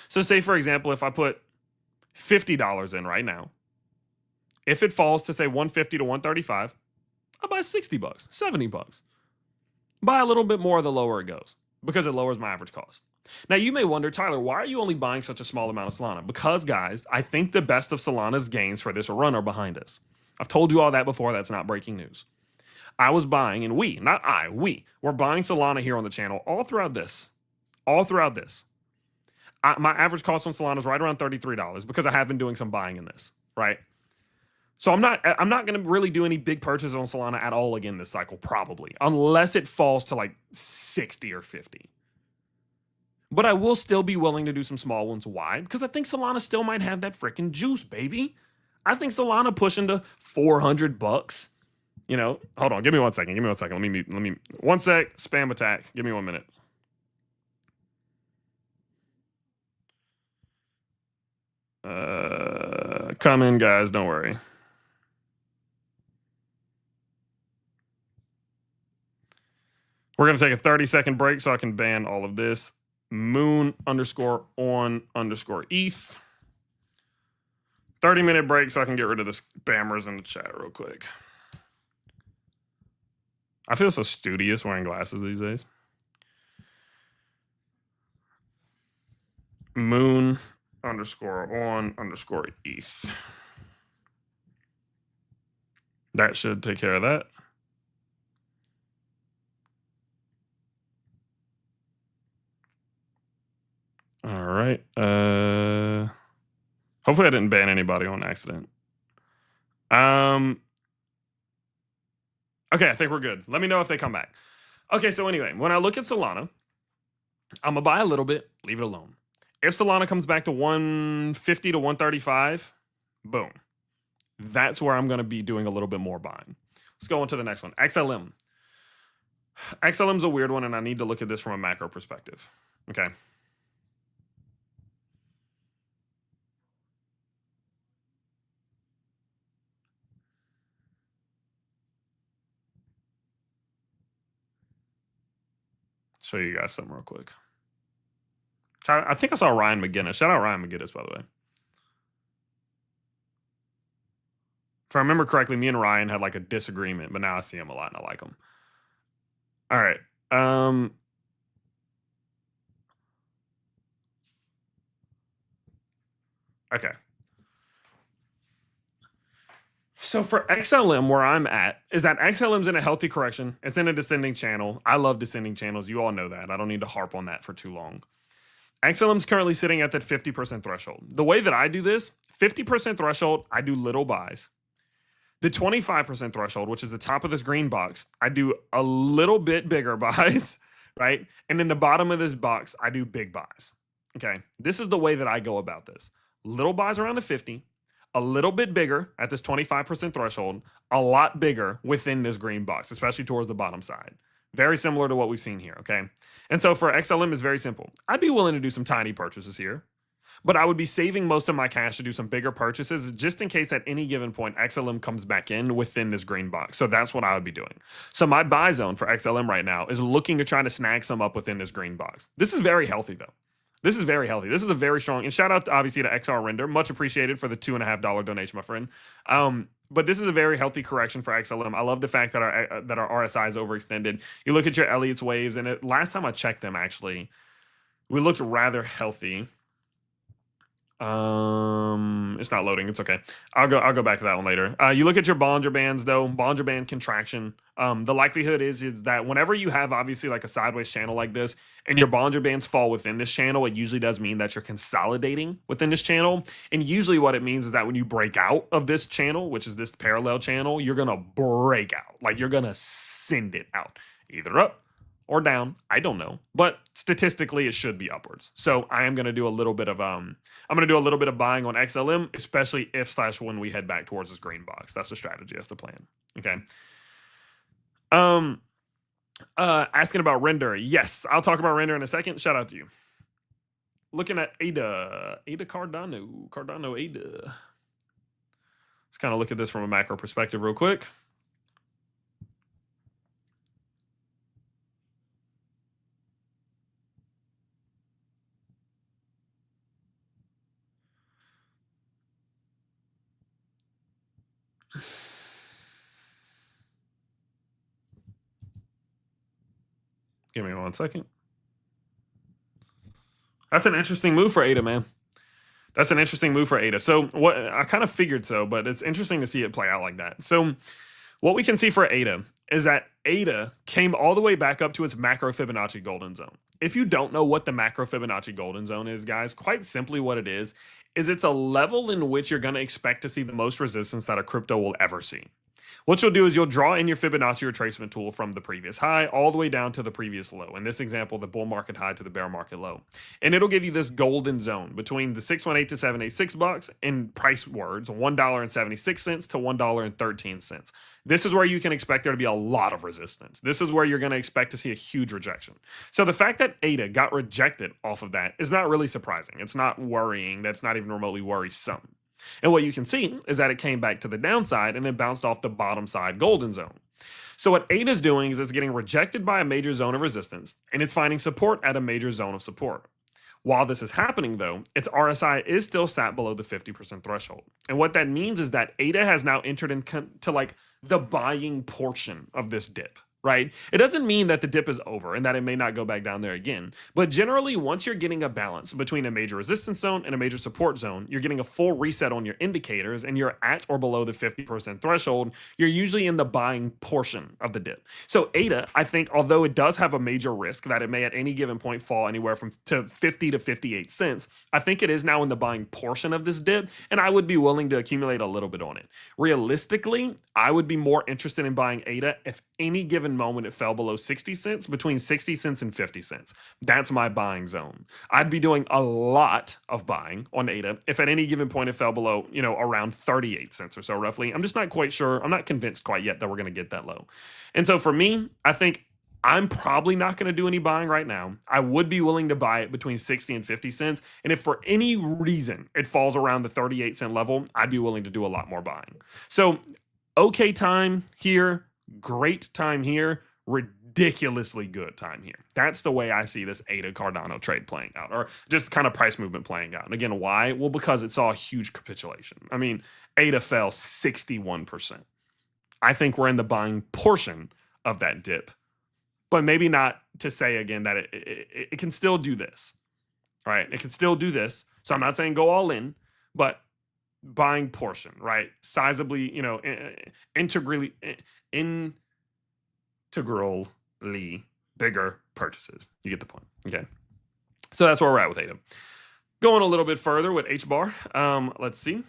So say, for example, if I put $50 in right now, if it falls to say 150 to 135, I'll buy 60 bucks, 70 bucks. Buy a little bit more the lower it goes because it lowers my average cost. Now, you may wonder, Tyler, why are you only buying such a small amount of Solana? Because, guys, I think the best of Solana's gains for this run are behind us. I've told you all that before. That's not breaking news. I was buying, and we were buying Solana here on the channel all throughout this. My average cost on Solana is right around $33 because I have been doing some buying in this, right? So I'm not going to really do any big purchases on Solana at all again this cycle, probably, unless it falls to like 60 or 50. But I will still be willing to do some small ones. Why? Because I think Solana still might have that freaking juice, baby. I think Solana pushing to 400 bucks. You know, hold on. Give me 1 second. Let me 1 sec. Spam attack. Give me 1 minute. Come in, guys. Don't worry. We're going to take a 30-second break so I can ban all of this. Moon_on_ETH. 30-minute break so I can get rid of the spammers in the chat real quick. I feel so studious wearing glasses these days. Moon_on_ETH. That should take care of that. All right. Hopefully I didn't ban anybody on accident. Okay, I think we're good. Let me know if they come back. Okay, so anyway, when I look at Solana, I'm gonna buy a little bit, leave it alone. If Solana comes back to 150 to 135, boom. That's where I'm gonna be doing a little bit more buying. Let's go on to the next one. XLM. XLM's a weird one, and I need to look at this from a macro perspective. Okay. Show you guys something real quick. I think I saw Ryan McGinnis. Shout out Ryan McGinnis, by the way. If I remember correctly, me and Ryan had like a disagreement, but now I see him a lot and I like him. All right. Okay. So for XLM, where I'm at is that XLM's in a healthy correction. It's in a descending channel. I love descending channels. You all know that. I don't need to harp on that for too long. XLM's currently sitting at that 50% threshold. The way that I do this, 50% threshold, I do little buys. The 25% threshold, which is the top of this green box, I do a little bit bigger buys, right? And in the bottom of this box, I do big buys. Okay. This is the way that I go about this. Little buys around the 50, a little bit bigger at this 25% threshold, a lot bigger within this green box, especially towards the bottom side. Very similar to what we've seen here, okay? And so for XLM, it's very simple. I'd be willing to do some tiny purchases here, but I would be saving most of my cash to do some bigger purchases just in case at any given point XLM comes back in within this green box. So that's what I would be doing. So my buy zone for XLM right now is looking to try to snag some up within this green box. This is very healthy though. This is very healthy. This is a very strong, and shout out obviously to XR Render. Much appreciated for the $2.50 donation, my friend. But this is a very healthy correction for XLM. I love the fact that our RSI is overextended. You look at your Elliott's waves, and last time I checked them, actually, we looked rather healthy. It's not loading. It's okay. I'll go back to that one later. You look at your Bollinger Bands though, Bollinger Band contraction. The likelihood is that whenever you have obviously like a sideways channel like this and your Bollinger Bands fall within this channel, it usually does mean that you're consolidating within this channel. And usually what it means is that when you break out of this channel, which is this parallel channel, you're going to break out. Like you're going to send it out either up or down. I don't know, but statistically it should be upwards. So I am going to do a little bit of I'm going to do a little bit of buying on XLM, especially if / when we head back towards this green box. That's the strategy. That's the plan. Okay. Asking about Render. Yes, I'll talk about Render in a second. Shout out to you. Looking at Ada Cardano Ada. Let's kind of look at this from a macro perspective real quick. Give me 1 second. That's an interesting move for Ada, man. That's an interesting move for Ada. So what I kind of figured so, but it's interesting to see it play out like that. So what we can see for Ada is that Ada came all the way back up to its macro Fibonacci golden zone. If you don't know what the macro Fibonacci golden zone is, guys, quite simply what it is it's a level in which you're going to expect to see the most resistance that a crypto will ever see. What you'll do is you'll draw in your Fibonacci retracement tool from the previous high all the way down to the previous low. In this example, the bull market high to the bear market low. And it'll give you this golden zone between the 618 to 786 bucks in price words, $1.76 to $1.13. This is where you can expect there to be a lot of resistance. This is where you're going to expect to see a huge rejection. So the fact that ADA got rejected off of that is not really surprising. It's not worrying. That's not even remotely worrisome. And what you can see is that it came back to the downside and then bounced off the bottom side golden zone. So what ADA is doing is it's getting rejected by a major zone of resistance and it's finding support at a major zone of support. While this is happening though, its RSI is still sat below the 50% threshold. And what that means is that ADA has now entered into like the buying portion of this dip. Right? It doesn't mean that the dip is over and that it may not go back down there again. But generally, once you're getting a balance between a major resistance zone and a major support zone, you're getting a full reset on your indicators and you're at or below the 50% threshold, you're usually in the buying portion of the dip. So ADA, I think, although it does have a major risk that it may at any given point fall anywhere from 50 to 58 cents, I think it is now in the buying portion of this dip, and I would be willing to accumulate a little bit on it. Realistically, I would be more interested in buying ADA if any given given moment it fell below 60 cents, between 60 cents and 50 cents. That's my buying zone. I'd be doing a lot of buying on ADA if at any given point it fell below, around 38 cents or so roughly. I'm just not quite sure. I'm not convinced quite yet that we're going to get that low. And so for me, I think I'm probably not going to do any buying right now. I would be willing to buy it between 60 and 50 cents. And if for any reason it falls around the 38-cent level, I'd be willing to do a lot more buying. So, okay time here, great time here, ridiculously good time here. That's the way I see this ADA Cardano trade playing out, or just kind of price movement playing out. And again, why? Well, because it saw a huge capitulation. I mean, ADA fell 61%. I think we're in the buying portion of that dip. But maybe not to say again that it can still do this, right? It can still do this. So I'm not saying go all in, but buying portion, right? Sizably, integrally bigger purchases. You get the point, okay? So that's where we're at with ADA. Going a little bit further with H-bar. Let's see.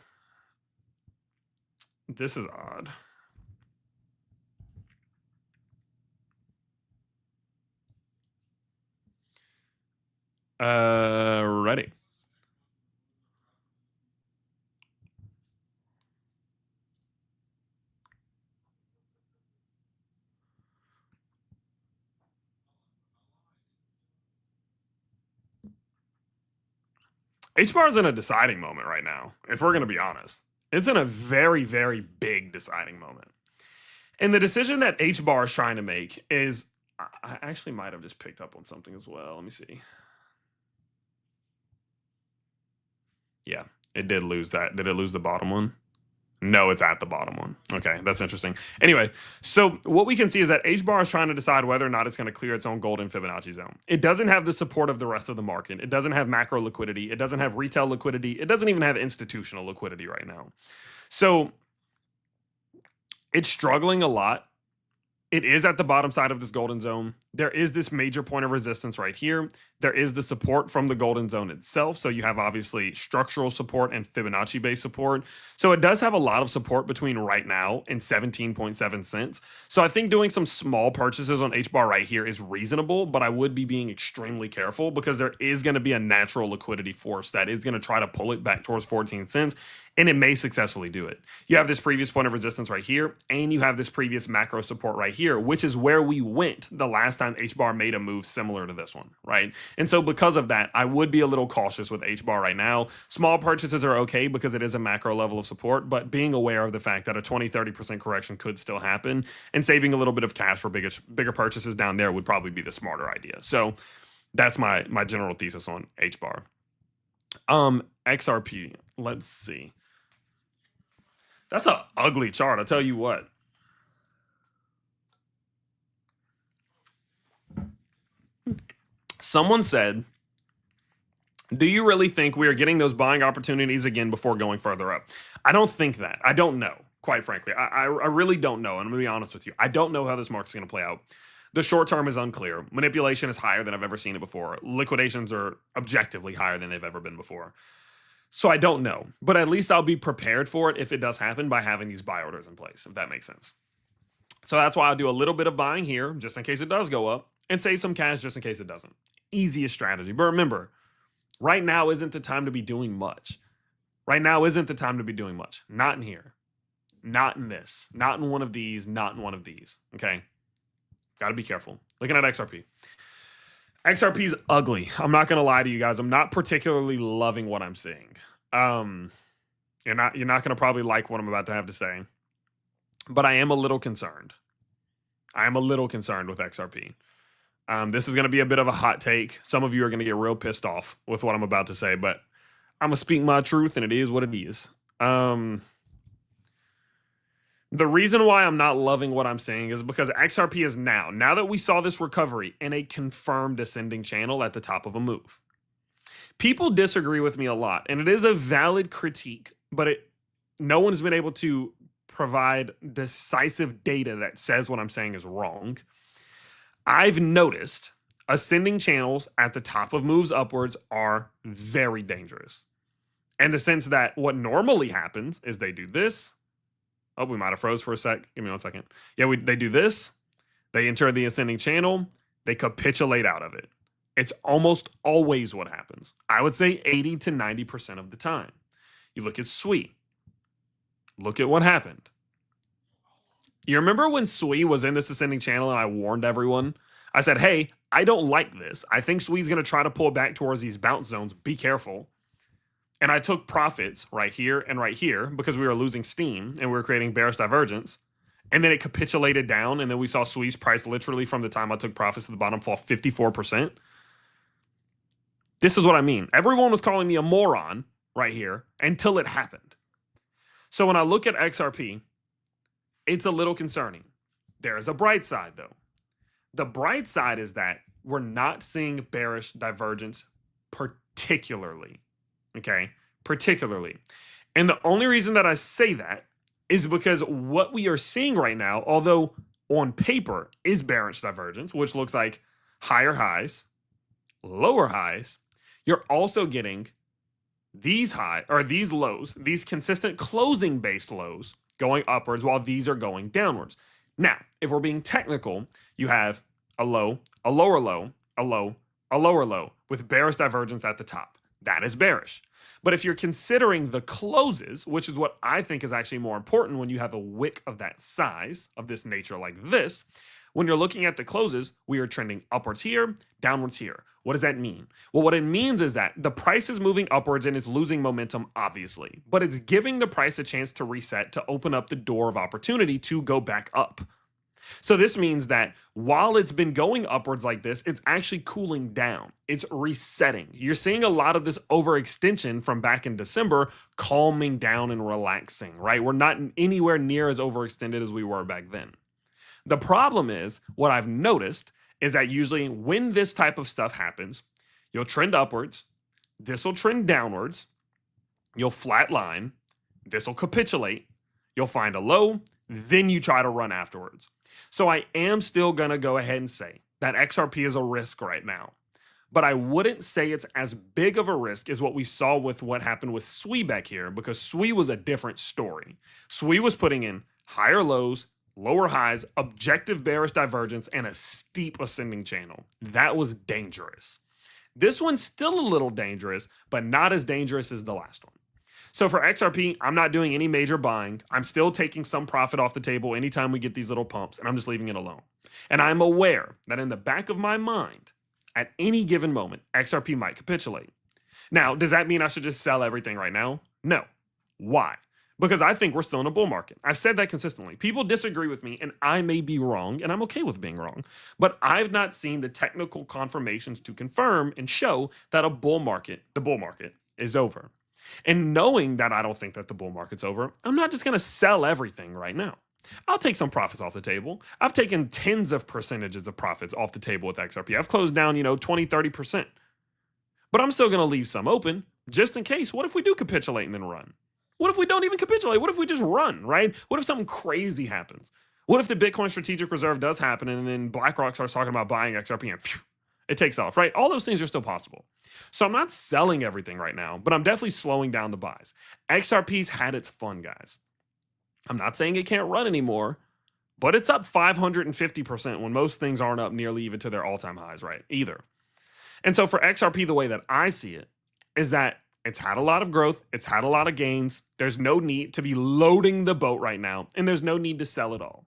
This is odd. Ready. H-bar is in a deciding moment right now, if we're going to be honest. It's in a very, very big deciding moment. And the decision that H-bar is trying to make is, I actually might have just picked up on something as well. Let me see. Yeah, it did lose that. Did it lose the bottom one? No, it's at the bottom one. Okay, that's interesting. Anyway, so what we can see is that H-bar is trying to decide whether or not it's going to clear its own golden Fibonacci zone. It doesn't have the support of the rest of the market. It doesn't have macro liquidity. It doesn't have retail liquidity. It doesn't even have institutional liquidity right now. So it's struggling a lot. It is at the bottom side of this golden zone. There is this major point of resistance right here. There is the support from the golden zone itself. So you have obviously structural support and Fibonacci-based support. So it does have a lot of support between right now and 17.7 cents. So I think doing some small purchases on H-bar right here is reasonable, but I would be being extremely careful because there is going to be a natural liquidity force that is going to try to pull it back towards 14 cents. And it may successfully do it. You have this previous point of resistance right here, and you have this previous macro support right here, which is where we went the last time H-bar made a move similar to this one, right? And so because of that, I would be a little cautious with H-bar right now. Small purchases are okay because it is a macro level of support, but being aware of the fact that a 20-30% correction could still happen and saving a little bit of cash for bigger purchases down there would probably be the smarter idea. So that's my general thesis on H-bar. XRP, let's see. That's an ugly chart, I'll tell you what. Someone said, do you really think we are getting those buying opportunities again before going further up? I don't think that. I don't know, quite frankly. I really don't know, and I'm going to be honest with you. I don't know how this market's going to play out. The short term is unclear. Manipulation is higher than I've ever seen it before. Liquidations are objectively higher than they've ever been before. So I don't know, but at least I'll be prepared for it if it does happen by having these buy orders in place, if that makes sense. So that's why I'll do a little bit of buying here just in case it does go up and save some cash just in case it doesn't. Easiest strategy. But remember, right now isn't the time to be doing much. Right now isn't the time to be doing much. Not in here. Not in this. Not in one of these. Not in one of these. Okay? Got to be careful. Looking at XRP. XRP's ugly. I'm not going to lie to you guys. I'm not particularly loving what I'm seeing. You're not going to probably like what I'm about to have to say. But I am a little concerned. I am a little concerned with XRP. This is going to be a bit of a hot take. Some of you are going to get real pissed off with what I'm about to say, but I'm going to speak my truth, and it is what it is. The reason why I'm not loving what I'm saying is because XRP is now that we saw this recovery, in a confirmed ascending channel at the top of a move. People disagree with me a lot, and it is a valid critique, but no one's been able to provide decisive data that says what I'm saying is wrong. I've noticed ascending channels at the top of moves upwards are very dangerous. In the sense that what normally happens is they do this. Oh, we might have froze for a sec. Give me 1 second. Yeah, they do this. They enter the ascending channel, they capitulate out of it. It's almost always what happens. I would say 80 to 90% of the time. You look at SWE. Look at what happened. You remember when SWE was in this ascending channel and I warned everyone? I said, hey, I don't like this. I think SWE's going to try to pull back towards these bounce zones. Be careful. And I took profits right here and right here because we were losing steam and we were creating bearish divergence. And then it capitulated down. And then we saw SWE's price literally from the time I took profits to the bottom fall 54%. This is what I mean. Everyone was calling me a moron right here until it happened. So when I look at XRP, it's a little concerning. There is a bright side, though. The bright side is that we're not seeing bearish divergence particularly. Okay? Particularly. And the only reason that I say that is because what we are seeing right now, although on paper is bearish divergence, which looks like higher highs, lower highs, you're also getting these high or these lows, these consistent closing based lows going upwards while these are going downwards. Now, if we're being technical, you have a low, a lower low, a low, a lower low with bearish divergence at the top. That is bearish. But if you're considering the closes, which is what I think is actually more important when you have a wick of that size, of this nature like this, when you're looking at the closes, we are trending upwards here, downwards here. What does that mean? Well, what it means is that the price is moving upwards and it's losing momentum, obviously, but it's giving the price a chance to reset, to open up the door of opportunity to go back up. So this means that while it's been going upwards like this, it's actually cooling down. It's resetting. You're seeing a lot of this overextension from back in December calming down and relaxing, right? We're not anywhere near as overextended as we were back then. The problem is, what I've noticed is that usually when this type of stuff happens, you'll trend upwards, this will trend downwards, you'll flat line, this will capitulate, you'll find a low, then you try to run afterwards. So I am still going to go ahead and say that XRP is a risk right now. But I wouldn't say it's as big of a risk as what we saw with what happened with SWE back here, because SWE was a different story. SWE was putting in higher lows, lower highs, objective bearish divergence, and a steep ascending channel. That was dangerous. This one's still a little dangerous, but not as dangerous as the last one. So for XRP, I'm not doing any major buying. I'm still taking some profit off the table anytime we get these little pumps, and I'm just leaving it alone. And I'm aware that in the back of my mind, at any given moment, XRP might capitulate. Now, does that mean I should just sell everything right now? No. Why? Because I think we're still in a bull market. I've said that consistently. People disagree with me, and I may be wrong, and I'm okay with being wrong. But I've not seen the technical confirmations to confirm and show that the bull market is over. And knowing that I don't think that the bull market's over, I'm not just going to sell everything right now. I'll take some profits off the table. I've taken tens of percentages of profits off the table with XRP. I've closed down, 20, 30%. But I'm still going to leave some open just in case. What if we do capitulate and then run? What if we don't even capitulate? What if we just run, right? What if something crazy happens? What if the Bitcoin Strategic Reserve does happen and then BlackRock starts talking about buying XRP and phew, it takes off, right? All those things are still possible. So I'm not selling everything right now, but I'm definitely slowing down the buys. XRP's had its fun, guys. I'm not saying it can't run anymore, but it's up 550% when most things aren't up nearly even to their all-time highs, right? Either. And so for XRP, the way that I see it is that it's had a lot of growth. It's had a lot of gains. There's no need to be loading the boat right now, and there's no need to sell it all.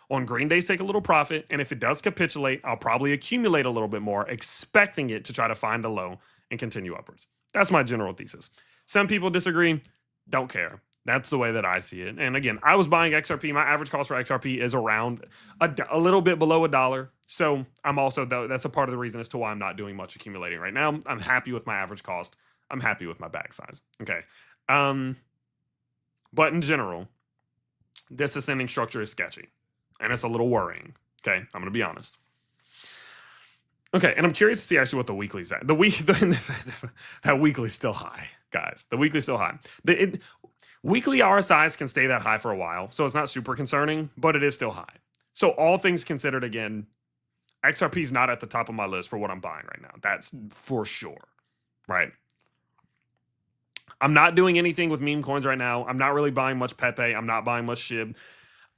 On green days, take a little profit, and if it does capitulate, I'll probably accumulate a little bit more, expecting it to try to find a low and continue upwards. That's my general thesis. Some people disagree. Don't care. That's the way that I see it. And again, I was buying XRP. My average cost for XRP is around a little bit below $1. So I'm also, that's a part of the reason as to why I'm not doing much accumulating right now. I'm happy with my average cost. I'm happy with my bag size. Okay. But in general, this ascending structure is sketchy. And it's a little worrying. Okay, I'm going to be honest. Okay, and I'm curious to see actually what the weekly's at. That weekly's still high, guys. The weekly's still high. Weekly RSIs can stay that high for a while, so it's not super concerning, but it is still high. So all things considered, again, XRP is not at the top of my list for what I'm buying right now. That's for sure, right? I'm not doing anything with meme coins right now. I'm not really buying much Pepe. I'm not buying much SHIB.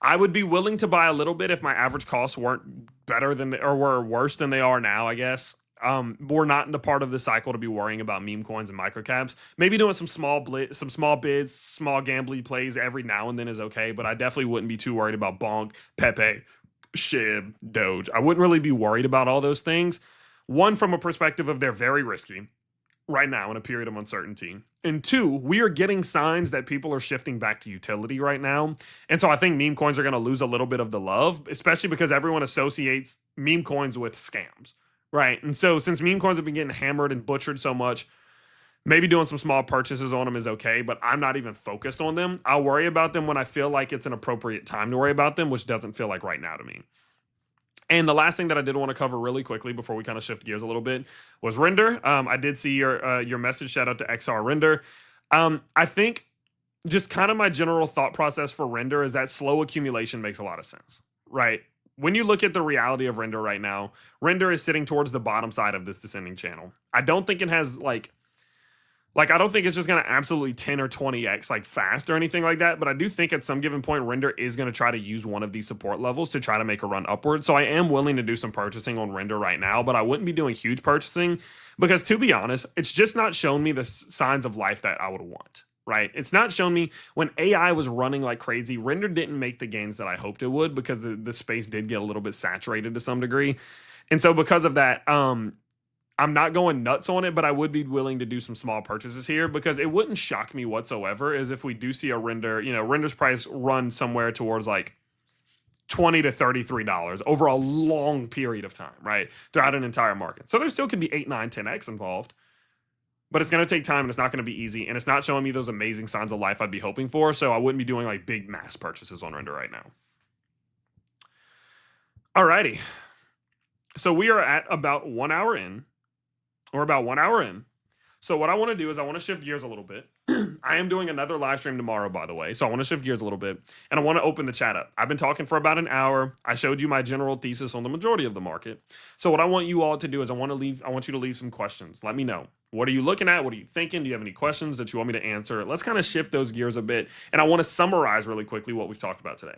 I would be willing to buy a little bit if my average costs weren't better than or were worse than they are now, I guess. We're not in the part of the cycle to be worrying about meme coins and microcaps. Maybe doing some small bids, small gambly plays every now and then is okay, but I definitely wouldn't be too worried about Bonk, Pepe, Shib, Doge. I wouldn't really be worried about all those things. One, from a perspective of they're very risky right now in a period of uncertainty. And two, we are getting signs that people are shifting back to utility right now. And so I think meme coins are going to lose a little bit of the love, especially because everyone associates meme coins with scams, right? And so since meme coins have been getting hammered and butchered so much, maybe doing some small purchases on them is okay, but I'm not even focused on them. I'll worry about them when I feel like it's an appropriate time to worry about them, which doesn't feel like right now to me. And the last thing that I did want to cover really quickly before we kind of shift gears a little bit was Render. I did see your message. Shout out to XR Render. I think just kind of my general thought process for Render is that slow accumulation makes a lot of sense, right? When you look at the reality of Render right now, Render is sitting towards the bottom side of this descending channel. I don't think it has I don't think it's just going to absolutely 10 or 20x like fast or anything like that, but I do think at some given point Render is going to try to use one of these support levels to try to make a run upward. So I am willing to do some purchasing on Render right now, but I wouldn't be doing huge purchasing because, to be honest, it's just not shown me the signs of life that I would want, right? It's not shown me when AI was running like crazy. Render didn't make the gains that I hoped it would because the space did get a little bit saturated to some degree. And so because of that, I'm not going nuts on it, but I would be willing to do some small purchases here because it wouldn't shock me whatsoever as if we do see a Render, Render's price run somewhere towards like $20 to $33 over a long period of time, right? Throughout an entire market. So there still could be 8, 9, 10x involved, but it's going to take time and it's not going to be easy. And it's not showing me those amazing signs of life I'd be hoping for. So I wouldn't be doing like big mass purchases on Render right now. Alrighty. So we are at about 1 hour in. Or about 1 hour in. So what I want to do is I want to shift gears a little bit. I am doing another live stream tomorrow, by the way. So I want to shift gears a little bit. And I want to open the chat up. I've been talking for about an hour. I showed you my general thesis on the majority of the market. So what I want you all to do is I want you to leave some questions. Let me know. What are you looking at? What are you thinking? Do you have any questions that you want me to answer? Let's kind of shift those gears a bit. And I want to summarize really quickly what we've talked about today.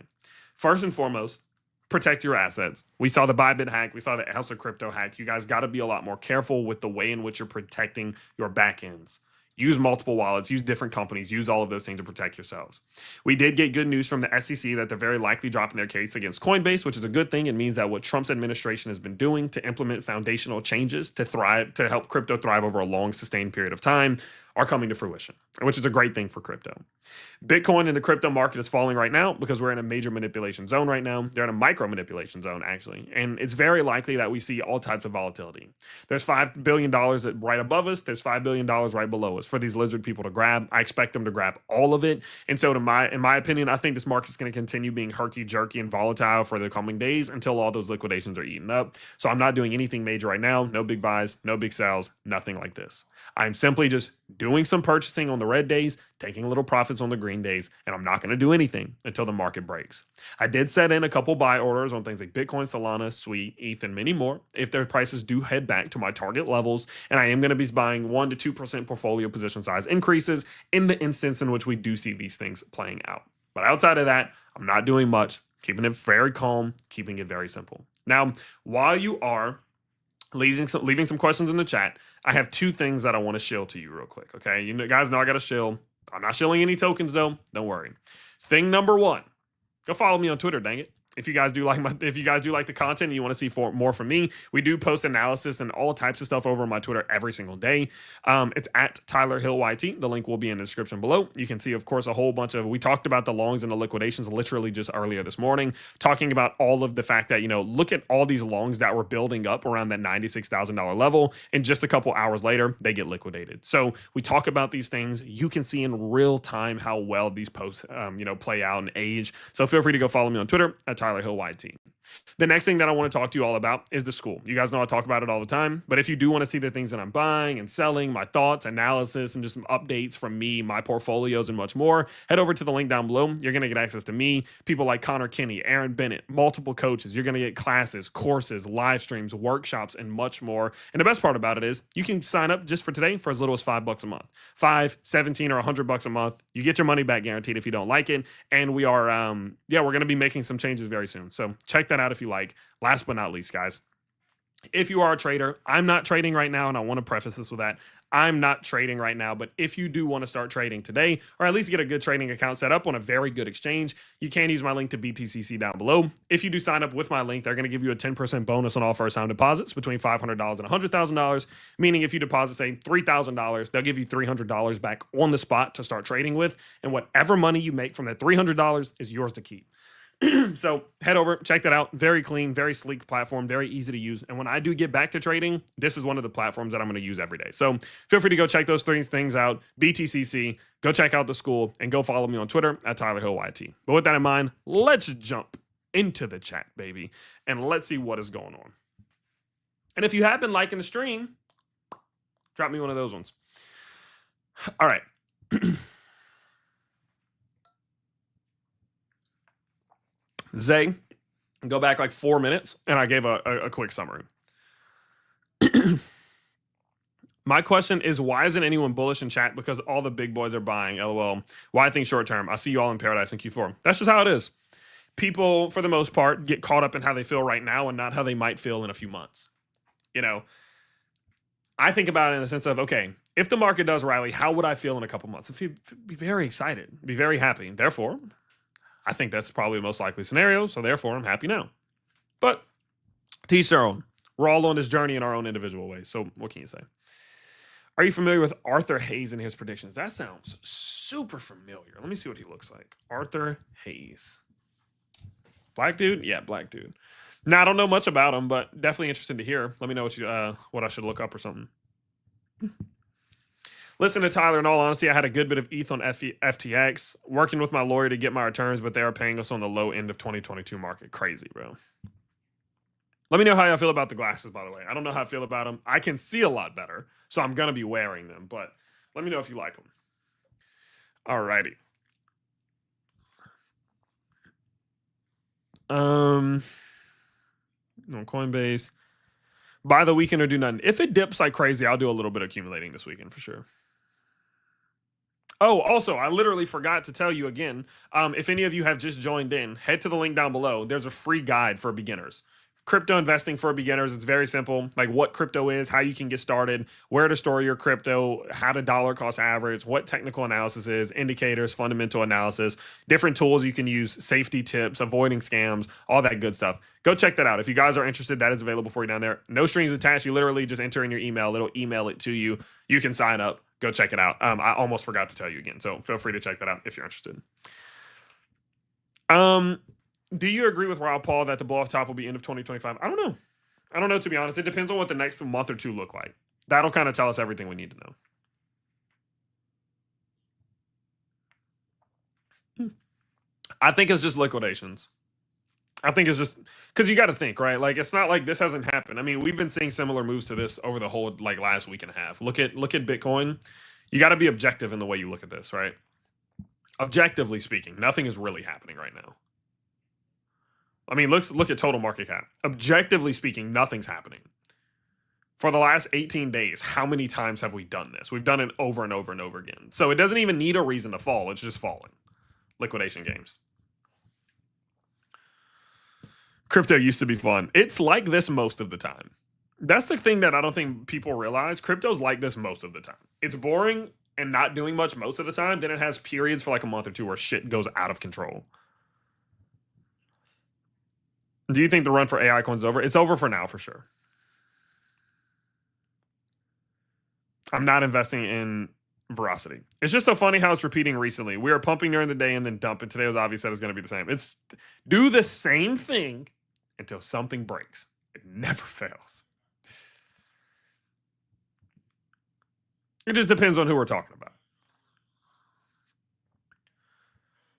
First and foremost, protect your assets. We saw the Bybit hack. We saw the House of Crypto hack. You guys got to be a lot more careful with the way in which you're protecting your backends. Use multiple wallets, use different companies, use all of those things to protect yourselves. We did get good news from the SEC that they're very likely dropping their case against Coinbase, which is a good thing. It means that what Trump's administration has been doing to implement foundational changes to help crypto thrive over a long, sustained period of time are coming to fruition, which is a great thing for crypto. Bitcoin in the crypto market is falling right now because we're in a major manipulation zone right now. They're in a micro manipulation zone, actually. And it's very likely that we see all types of volatility. There's $5 billion right above us. There's $5 billion right below us for these lizard people to grab. I expect them to grab all of it. And so in my opinion, I think this market's going to continue being herky-jerky and volatile for the coming days until all those liquidations are eaten up. So I'm not doing anything major right now. No big buys, no big sells, nothing like this. I'm simply just doing some purchasing on the red days, taking little profits on the green days, and I'm not going to do anything until the market breaks. I did set in a couple buy orders on things like Bitcoin, Solana, Sweet, ETH, and many more if their prices do head back to my target levels, and I am going to be buying 1% to 2% portfolio position size increases in the instance in which we do see these things playing out. But outside of that, I'm not doing much, keeping it very calm, keeping it very simple. Now, while you are leaving some questions in the chat, I have two things that I want to shill to you real quick, okay? You guys know I got to shill. I'm not shilling any tokens, though. Don't worry. Thing number one, go follow me on Twitter, dang it. If you guys do like the content and you want to see more from me, we do post analysis and all types of stuff over on my Twitter every single day. It's at Tyler Hill YT. The link will be in the description below. You can see, of course, a whole bunch of, we talked about the longs and the liquidations literally just earlier this morning, talking about all of the fact that, look at all these longs that were building up around that $96,000 level, and just a couple hours later, they get liquidated. So we talk about these things. You can see in real time how well these posts, play out and age. So feel free to go follow me on Twitter at Tyler Hill YT. The next thing that I want to talk to you all about is the school. You guys know I talk about it all the time, but if you do want to see the things that I'm buying and selling, my thoughts, analysis, and just some updates from me, my portfolios, and much more, head over to the link down below. You're going to get access to me, people like Connor Kinney, Aaron Bennett, multiple coaches. You're going to get classes, courses, live streams, workshops, and much more. And the best part about it is you can sign up just for today for as little as $5 a month. 5, 17, or $100 a month. You get your money back guaranteed if you don't like it. And we are, we're going to be making some changes very soon. So check that out if you like. Last but not least, guys, if you are a trader, I'm not trading right now, and I want to preface this with that. I'm not trading right now, but if you do want to start trading today, or at least get a good trading account set up on a very good exchange, you can use my link to BTCC down below. If you do sign up with my link, they're going to give you a 10% bonus on all first-time deposits between $500 and $100,000, meaning if you deposit, say, $3,000, they'll give you $300 back on the spot to start trading with, and whatever money you make from that $300 is yours to keep. So head over, check that out. Very clean, very sleek platform, very easy to use. And when I do get back to trading, this is one of the platforms that I'm going to use every day. So feel free to go check those 3 things out. BTCC, go check out the school, and go follow me on Twitter at TylerHillYT. But with that in mind, let's jump into the chat, baby, and let's see what is going on. And if you have been liking the stream, drop me one of those ones. All right. Zay, go back like 4 minutes, and I gave a quick summary. My question is, why isn't anyone bullish in chat? Because all the big boys are buying, LOL. Why I think short term? I'll see you all in paradise in Q4. That's just how it is. People, for the most part, get caught up in how they feel right now and not how they might feel in a few months. You know, I think about it in the sense of, okay, if the market does rally, how would I feel in a couple months? If you'd be very excited, be very happy. Therefore, I think that's probably the most likely scenario, so therefore I'm happy now. But to each their own. We're all on this journey in our own individual ways, so what can you say? Are you familiar with Arthur Hayes and his predictions? That sounds super familiar. Let me see what he looks like. Arthur Hayes. Black dude? Yeah, black dude. Now, I don't know much about him, but definitely interested to hear. Let me know what I should look up or something. Listen to Tyler, in all honesty, I had a good bit of ETH on FTX, working with my lawyer to get my returns, but they are paying us on the low end of 2022 market. Crazy, bro. Let me know how y'all feel about the glasses, by the way. I don't know how I feel about them. I can see a lot better, so I'm going to be wearing them, but let me know if you like them. All righty. On Coinbase. Buy the weekend or do nothing. If it dips like crazy, I'll do a little bit of accumulating this weekend for sure. Oh, also, I literally forgot to tell you again, if any of you have just joined in, head to the link down below. There's a free guide for beginners. Crypto investing for beginners. It's very simple, like what crypto is, how you can get started, where to store your crypto, how to dollar cost average, what technical analysis is, indicators, fundamental analysis, different tools you can use, safety tips, avoiding scams, all that good stuff. Go check that out. If you guys are interested, that is available for you down there. No strings attached. You literally just enter in your email. It'll email it to you. You can sign up. Go check it out. I almost forgot to tell you again, so feel free to check that out if you're interested. Do you agree with Raul Paul that the blow off top will be end of 2025? I don't know. I don't know, to be honest. It depends on what the next month or two look like. That'll kind of tell us everything we need to know. I think it's just liquidations. I think it's just because you got to think, right? Like, it's not like this hasn't happened. I mean, we've been seeing similar moves to this over the whole like last week and a half. Look at Bitcoin. You got to be objective in the way you look at this, right? Objectively speaking, nothing is really happening right now. I mean, look at total market cap. Objectively speaking, nothing's happening. For the last 18 days, how many times have we done this? We've done it over and over and over again. So it doesn't even need a reason to fall. It's just falling. Liquidation games. Crypto used to be fun. It's like this most of the time. That's the thing that I don't think people realize. Crypto's like this most of the time. It's boring and not doing much most of the time. Then it has periods for like a month or two where shit goes out of control. Do you think the run for AI coins is over? It's over for now, for sure. I'm not investing in Veracity. It's just so funny how it's repeating recently. We were pumping during the day and then dumping. Today was obvious that it's going to be the same. It's do the same thing until something breaks. It never fails. It just depends on who we're talking about.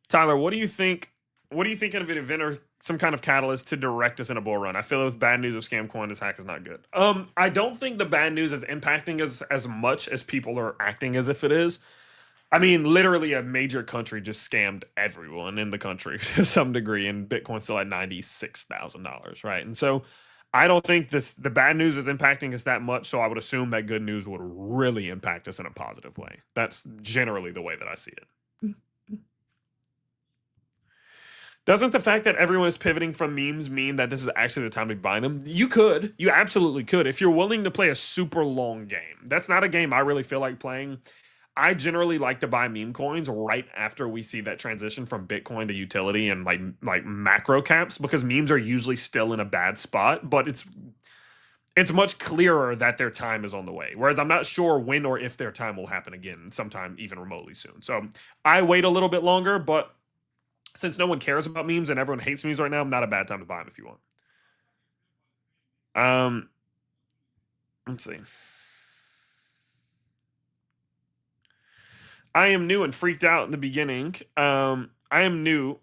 Tyler, what do you think? What do you think of an event or some kind of catalyst to direct us in a bull run. I feel with bad news of scam coin, this hack is not good. I don't think the bad news is impacting us as much as people are acting as if it is. I mean, literally a major country just scammed everyone in the country to some degree, and Bitcoin's still at $96,000, right? And so I don't think the bad news is impacting us that much. So I would assume that good news would really impact us in a positive way. That's generally the way that I see it. Doesn't the fact that everyone is pivoting from memes mean that this is actually the time to buy them? You absolutely could, if you're willing to play a super long game. That's not a game I really feel like playing. I generally like to buy meme coins right after we see that transition from Bitcoin to utility and like macro caps, because memes are usually still in a bad spot, but it's much clearer that their time is on the way. Whereas I'm not sure when or if their time will happen again sometime even remotely soon. So I wait a little bit longer, but since no one cares about memes and everyone hates memes right now, not a bad time to buy them if you want. Let's see. I am new and freaked out in the beginning. I am new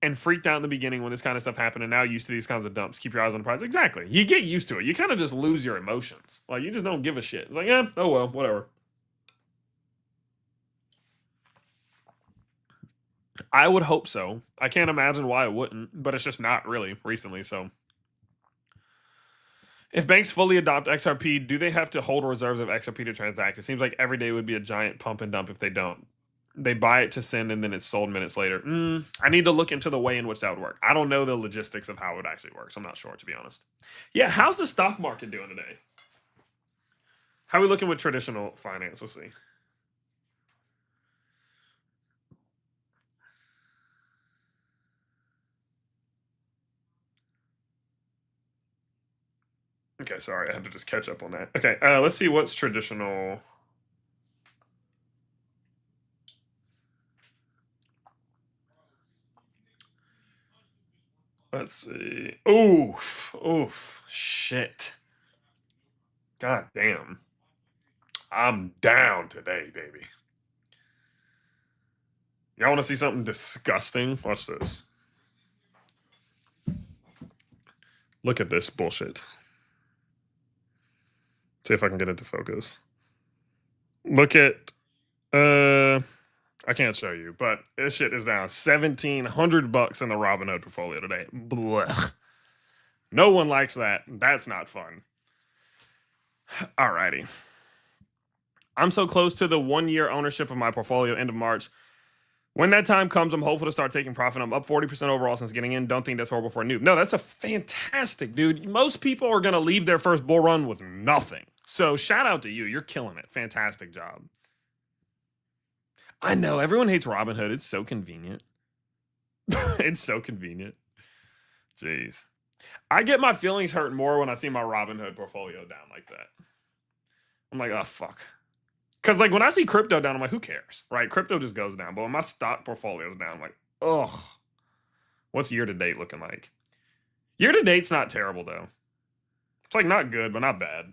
and freaked out in the beginning when this kind of stuff happened, and now used to these kinds of dumps. Keep your eyes on the prize. Exactly. You get used to it. You kind of just lose your emotions. Like, you just don't give a shit. It's like, yeah, oh well, whatever. I would hope so. I can't imagine why it wouldn't, but it's just not really recently. So if banks fully adopt XRP, do they have to hold reserves of XRP to transact? It seems like every day would be a giant pump and dump if they don't. They buy it to send and then it's sold minutes later. I need to look into the way in which that would work. I don't know the logistics of how it would actually work, so I'm not sure, to be honest. Yeah, how's the stock market doing today? How are we looking with traditional finance? Let's see. Okay, sorry, I had to just catch up on that. Okay, let's see what's traditional. Let's see. Oof, shit. God damn. I'm down today, baby. Y'all want to see something disgusting? Watch this. Look at this bullshit. See if I can get it to focus. Look at, I can't show you, but this shit is down $1,700 in the Robinhood portfolio today. Blech. No one likes that. That's not fun. Alrighty. I'm so close to the 1 year ownership of my portfolio, end of March. When that time comes, I'm hopeful to start taking profit. I'm up 40% overall since getting in. Don't think that's horrible for a noob. No, that's a fantastic, dude. Most people are going to leave their first bull run with nothing. So shout out to you. You're killing it. Fantastic job. I know. Everyone hates Robinhood. It's so convenient. It's so convenient. Jeez. I get my feelings hurt more when I see my Robinhood portfolio down like that. I'm like, oh, fuck. Because, like, when I see crypto down, I'm like, who cares, right? Crypto just goes down. But when my stock portfolio is down, I'm like, ugh. What's year-to-date looking like? Year-to-date's not terrible, though. It's, like, not good, but not bad.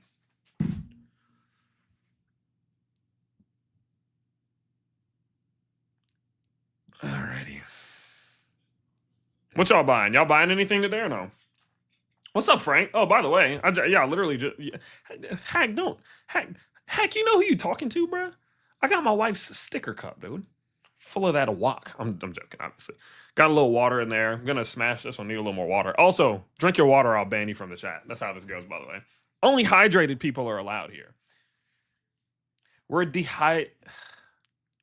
Alrighty. What y'all buying? Y'all buying anything today or no? What's up, Frank? Oh, by the way, I literally just... Hack, don't... Hack, you know who you talking to, bro? I got my wife's sticker cup, dude. Full of that wok. I'm joking, obviously. Got a little water in there. I'm gonna smash this one. Need a little more water. Also, drink your water. I'll ban you from the chat. That's how this goes, by the way. Only hydrated people are allowed here. We're Never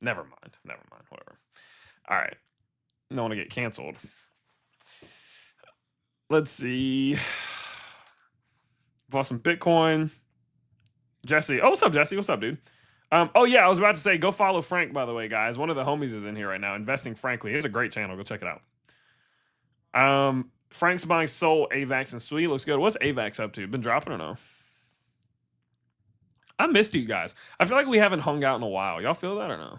mind. Whatever. All right. Don't want to get canceled. Let's see. Bought some Bitcoin. Jesse. Oh, what's up, Jesse? What's up, dude? Oh, yeah, I was about to say, go follow Frank, by the way, guys. One of the homies is in here right now, Investing Frankly. It's a great channel. Go check it out. Frank's buying Soul, AVAX, and Sweet. Looks good. What's AVAX up to? Been dropping or no? I missed you guys. I feel like we haven't hung out in a while. Y'all feel that or no?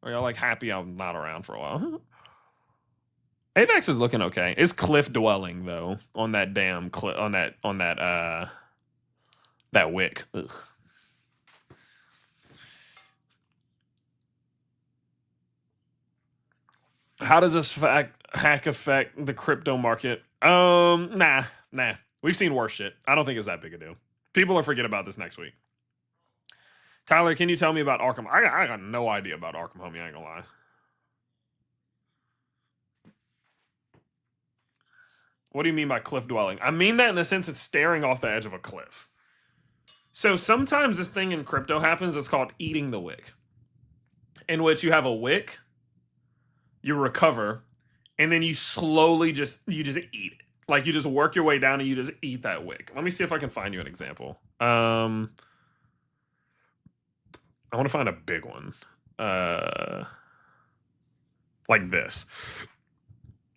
Or y'all like happy I'm not around for a while? AVAX is looking okay. It's cliff dwelling though on that damn cliff that wick. Ugh. How does this Hack affect the crypto market. Nah. We've seen worse shit. I don't think it's that big a deal. People will forget about this next week. Tyler, can you tell me about Arkham? I got no idea about Arkham, homie. I ain't gonna lie. What do you mean by cliff dwelling? I mean that in the sense it's staring off the edge of a cliff. So sometimes this thing in crypto happens. It's called eating the wick, in which you have a wick, you recover, and then you slowly just eat it. Like you just work your way down and you just eat that wick. Let me see if I can find you an example. I want to find a big one. Like this.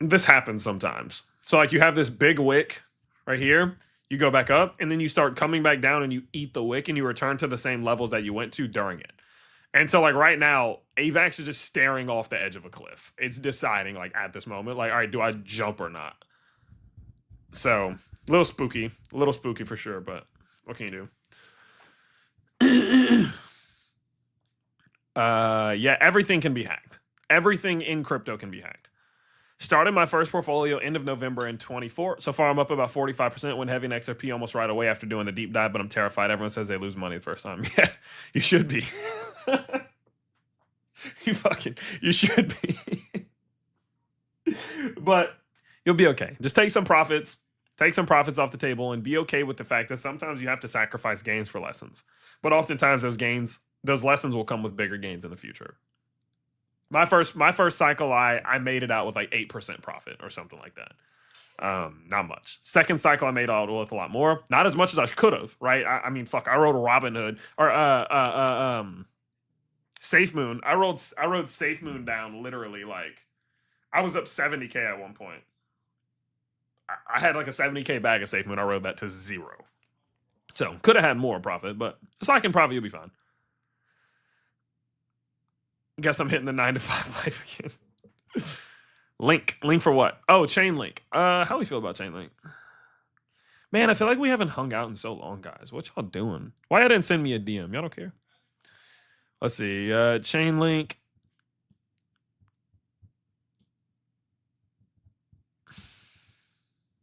This happens sometimes. So like you have this big wick right here, you go back up, and then you start coming back down and you eat the wick and you return to the same levels that you went to during it. And so like right now, AVAX is just staring off the edge of a cliff. It's deciding like at this moment, like, all right, do I jump or not? So a little spooky for sure, but what can you do? Yeah, everything can be hacked. Everything in crypto can be hacked. Started my first portfolio end of November in 24. So far, I'm up about 45%. Went heavy in XRP almost right away after doing the deep dive, but I'm terrified. Everyone says they lose money the first time. Yeah, you should be. You should be. But you'll be okay. Just take some profits off the table and be okay with the fact that sometimes you have to sacrifice gains for lessons. But oftentimes those lessons will come with bigger gains in the future. My first cycle, I made it out with like 8% profit or something like that. Not much. Second cycle, I made out with a lot more. Not as much as I could have, right? I mean, fuck, I rode Robinhood or Safe Moon. I rode Safe Moon down literally like I was up 70K at one point. I had like a 70K bag of Safe Moon. I rode that to 0. So could have had more profit, but just like in profit, you'll be fine. Guess I'm hitting the 9 to 5 life again. Link for what? Oh, Chainlink. How do we feel about Chainlink? Man, I feel like we haven't hung out in so long, guys. What y'all doing? Why y'all didn't send me a DM? Y'all don't care. Let's see. Chainlink.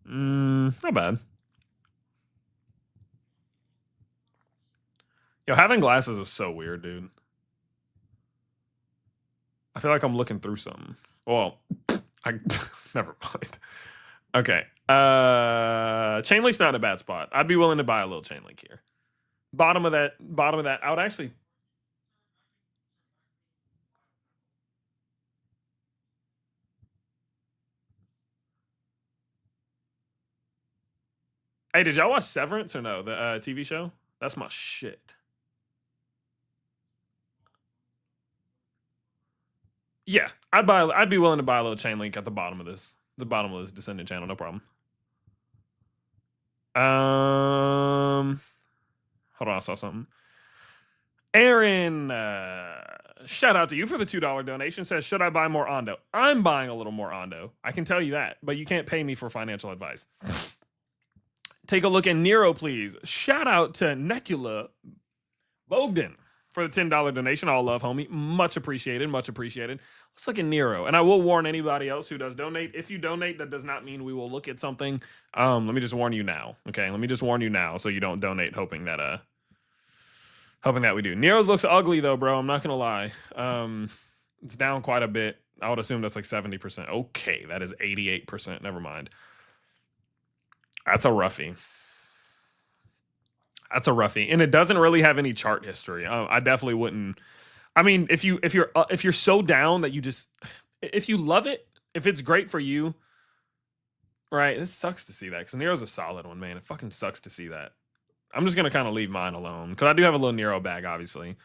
Not bad. Yo, having glasses is so weird, dude. I feel like I'm looking through something. Well, never mind. Okay. Chainlink's not a bad spot. I'd be willing to buy a little Chainlink here. Bottom of that. I would actually. Hey, did y'all watch Severance or no? The TV show? That's my shit. Yeah, I'd be willing to buy a little Chainlink at the bottom of this Descendant channel, no problem. Hold on, I saw something. Aaron, shout out to you for the $2 donation. Says, should I buy more Ondo? I'm buying a little more Ondo. I can tell you that, but you can't pay me for financial advice. Take a look at Nero, please. Shout out to Necula Bogdan for the $10 donation. All love, homie. Much appreciated. Let's look at Nero. And I will warn anybody else who does donate. If you donate, that does not mean we will look at something. Let me just warn you now. Okay, let me just warn you now so you don't donate hoping that we do. Nero's looks ugly though, bro. I'm not gonna lie. It's down quite a bit. I would assume that's like 70%. Okay, that is 88%. Never mind. That's a roughie. And it doesn't really have any chart history. I definitely wouldn't. I mean, if you're so down that you just, if you love it, if it's great for you, right? It sucks to see that because Nero's a solid one, man. It fucking sucks to see that. I'm just gonna kind of leave mine alone because I do have a little Nero bag, obviously.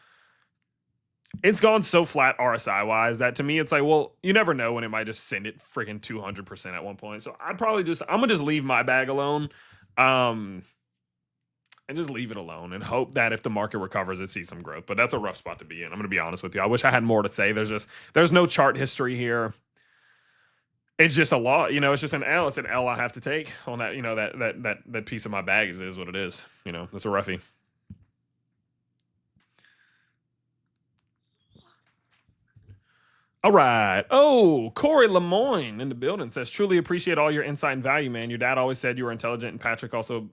It's gone so flat RSI wise that to me it's like, well, you never know when it might just send it freaking 200% at one point. So I'm gonna just leave my bag alone, and just leave it alone and hope that if the market recovers, it sees some growth. But that's a rough spot to be in. I'm gonna be honest with you. I wish I had more to say. There's no chart history here. It's just a lot, it's just an L. It's an L I have to take on that, that piece of my bag is what it is. That's a roughie. All right. Oh, Corey Lemoyne in the building says, "Truly appreciate all your insight and value, man. Your dad always said you were intelligent, and Patrick also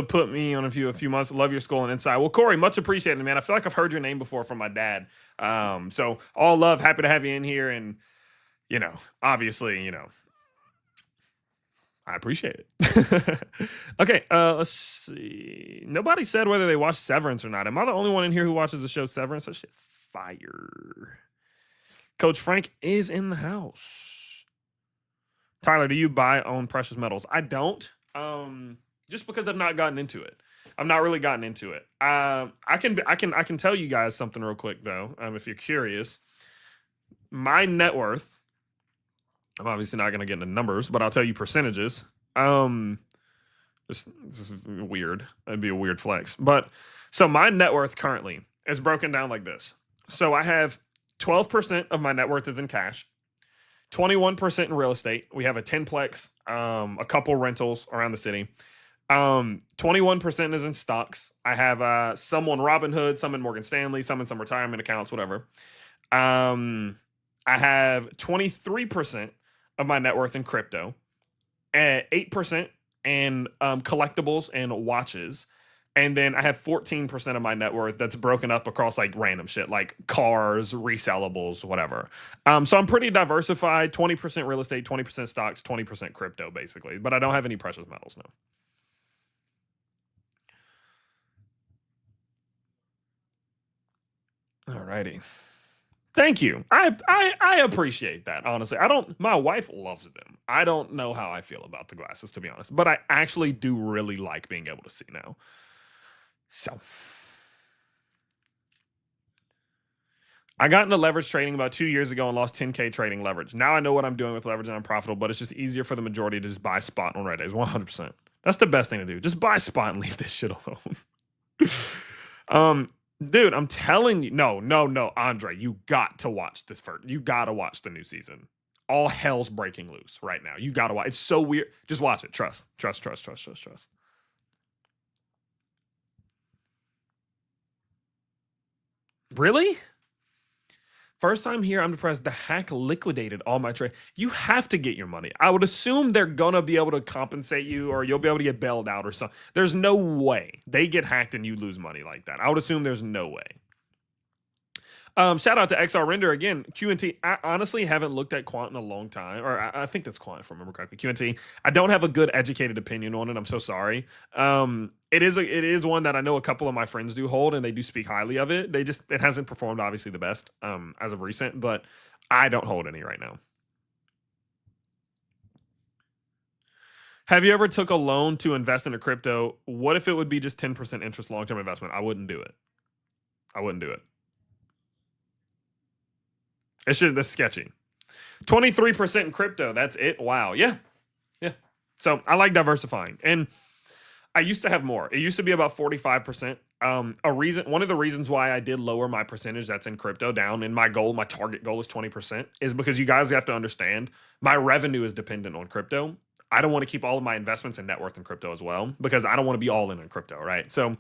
put me on a few months. Love your school and insight." Well, Corey, much appreciated, man. I feel like I've heard your name before from my dad. So all love, happy to have you in here, and obviously, I appreciate it. Okay, let's see. Nobody said whether they watched Severance or not. Am I the only one in here who watches the show Severance? That shit's fire. Coach Frank is in the house. Tyler, do you buy own precious metals? I don't. Just because I've not gotten into it. I've not really gotten into it. I can tell you guys something real quick though. If you're curious, my net worth. I'm obviously not going to get into numbers, but I'll tell you percentages. This is weird. That'd be a weird flex. But so my net worth currently is broken down like this. So I have 12% of my net worth is in cash, 21% in real estate. We have a 10plex, a couple rentals around the city. 21% is in stocks. I have some on Robinhood, some in Morgan Stanley, some in some retirement accounts, whatever. I have 23% of my net worth in crypto, 8% in collectibles and watches. And then I have 14% of my net worth that's broken up across like random shit, like cars, resellables, whatever. So I'm pretty diversified, 20% real estate, 20% stocks, 20% crypto, basically. But I don't have any precious metals, no. Alrighty. Thank you. I appreciate that, honestly. My wife loves them. I don't know how I feel about the glasses, to be honest. But I actually do really like being able to see now. So I got into leverage trading about 2 years ago and lost 10K trading leverage. Now I know what I'm doing with leverage and I'm profitable, but it's just easier for the majority to just buy spot on red days. 100%. That's the best thing to do. Just buy spot and leave this shit alone. Dude, I'm telling you. No, Andre, you got to watch this first. You got to watch the new season. All hell's breaking loose right now. You got to watch. It's so weird. Just watch it. Trust. Really? First time here, I'm depressed. The hack liquidated all my trade. You have to get your money. I would assume they're going to be able to compensate you or you'll be able to get bailed out or something. There's no way they get hacked and you lose money like that. I would assume there's no way. Shout out to XR Render again. QNT. I honestly haven't looked at Quant in a long time, or I think that's Quant if I remember correctly. QNT. I don't have a good educated opinion on it. I'm so sorry. It is one that I know a couple of my friends do hold, and they do speak highly of it. It hasn't performed obviously the best as of recent, but I don't hold any right now. Have you ever took a loan to invest in a crypto? What if it would be just 10% interest long-term investment? I wouldn't do it. That's sketchy. 23% in crypto. That's it. Wow. Yeah. So I like diversifying. And I used to have more. It used to be about 45%. One of the reasons why I did lower my percentage that's in crypto down, and my target goal is 20%, is because you guys have to understand my revenue is dependent on crypto. I don't want to keep all of my investments and net worth in crypto as well, because I don't want to be all in crypto, right? So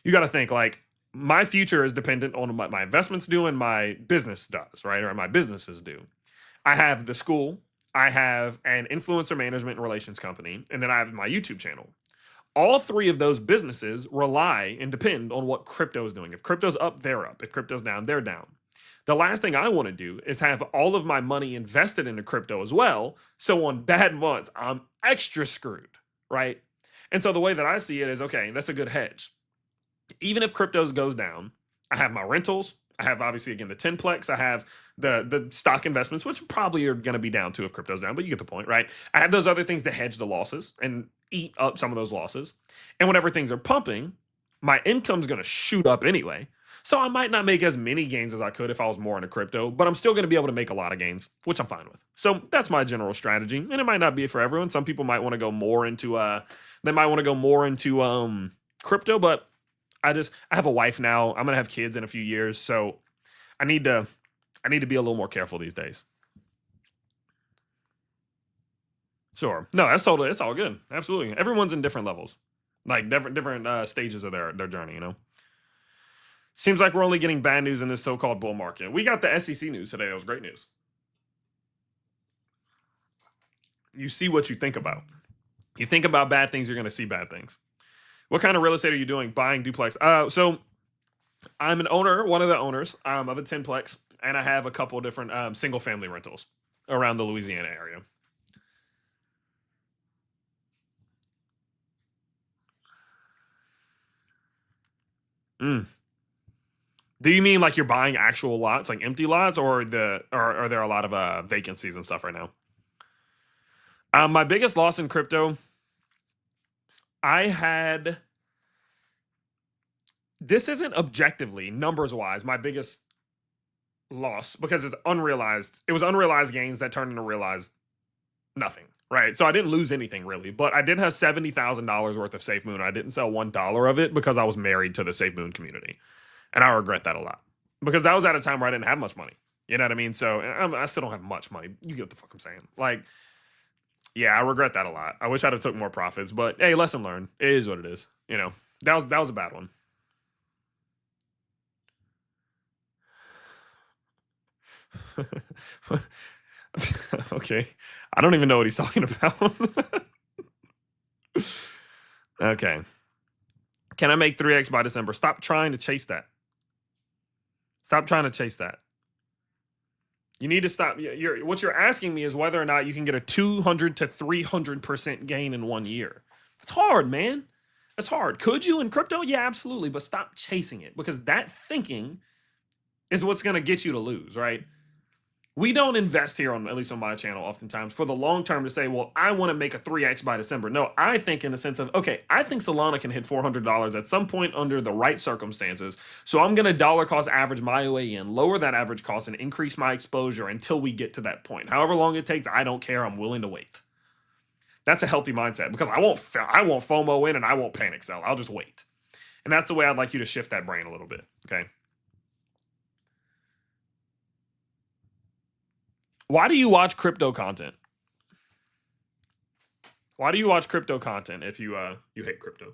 you got to think like, my future is dependent on what my investments do and my business does, right? Or my businesses do. I have the school, I have an influencer management and relations company, and then I have my YouTube channel. All three of those businesses rely and depend on what crypto is doing. If crypto's up, they're up. If crypto's down, they're down. The last thing I want to do is have all of my money invested into crypto as well. So on bad months, I'm extra screwed, right? And so the way that I see it is, okay, that's a good hedge. Even if cryptos goes down, I have my rentals. I have obviously again the 10plex. I have the stock investments, which probably are going to be down too if crypto's down, but you get the point, right? I have those other things to hedge the losses and eat up some of those losses. And whenever things are pumping, my income's going to shoot up anyway. So I might not make as many gains as I could if I was more into crypto, but I'm still going to be able to make a lot of gains, which I'm fine with. So that's my general strategy, and it might not be for everyone. Some people might want to go more into crypto, but I have a wife now. I'm gonna have kids in a few years, so I need to be a little more careful these days. Sure. No, it's all good. Absolutely. Everyone's in different levels, like different stages of their journey. Seems like we're only getting bad news in this so-called bull market. We got the SEC news today. That was great news. You see what you think about. You think about bad things, you're going to see bad things. What kind of real estate are you doing? Buying duplex. So I'm an owner, one of the owners of a 10plex, and I have a couple of different single family rentals around the Louisiana area. Mm. Do you mean like you're buying actual lots, like empty lots, or are there a lot of vacancies and stuff right now? My biggest loss in crypto, I had. This isn't objectively numbers wise my biggest loss because it's unrealized. It was unrealized gains that turned into realized nothing. Right. So I didn't lose anything really, but I did have $70,000 worth of Safe Moon. I didn't sell $1 of it because I was married to the Safe Moon community. And I regret that a lot because that was at a time where I didn't have much money. You know what I mean? So I still don't have much money. You get what the fuck I'm saying. Like, yeah, I regret that a lot. I wish I'd have took more profits, but hey, lesson learned. It is what it is. You know, that was a bad one. Okay. I don't even know what he's talking about. Okay. Can I make 3x by December? Stop trying to chase that. Stop trying to chase that. You need to stop. What you're asking me is whether or not you can get a 200 to 300% gain in 1 year. That's hard, man. That's hard. Could you in crypto? Yeah, absolutely. But stop chasing it because that thinking is what's going to get you to lose, right? We don't invest here on, at least on my channel, oftentimes for the long term to say, well, I want to make a 3x by December. No, I think in the sense of, okay, I think Solana can hit $400 at some point under the right circumstances. So I'm going to dollar cost average my way in, lower that average cost and increase my exposure until we get to that point. However long it takes, I don't care. I'm willing to wait. That's a healthy mindset because I won't FOMO in and I won't panic sell. I'll just wait. And that's the way I'd like you to shift that brain a little bit. Okay. Why do you watch crypto content? Why do you watch crypto content if you hate crypto?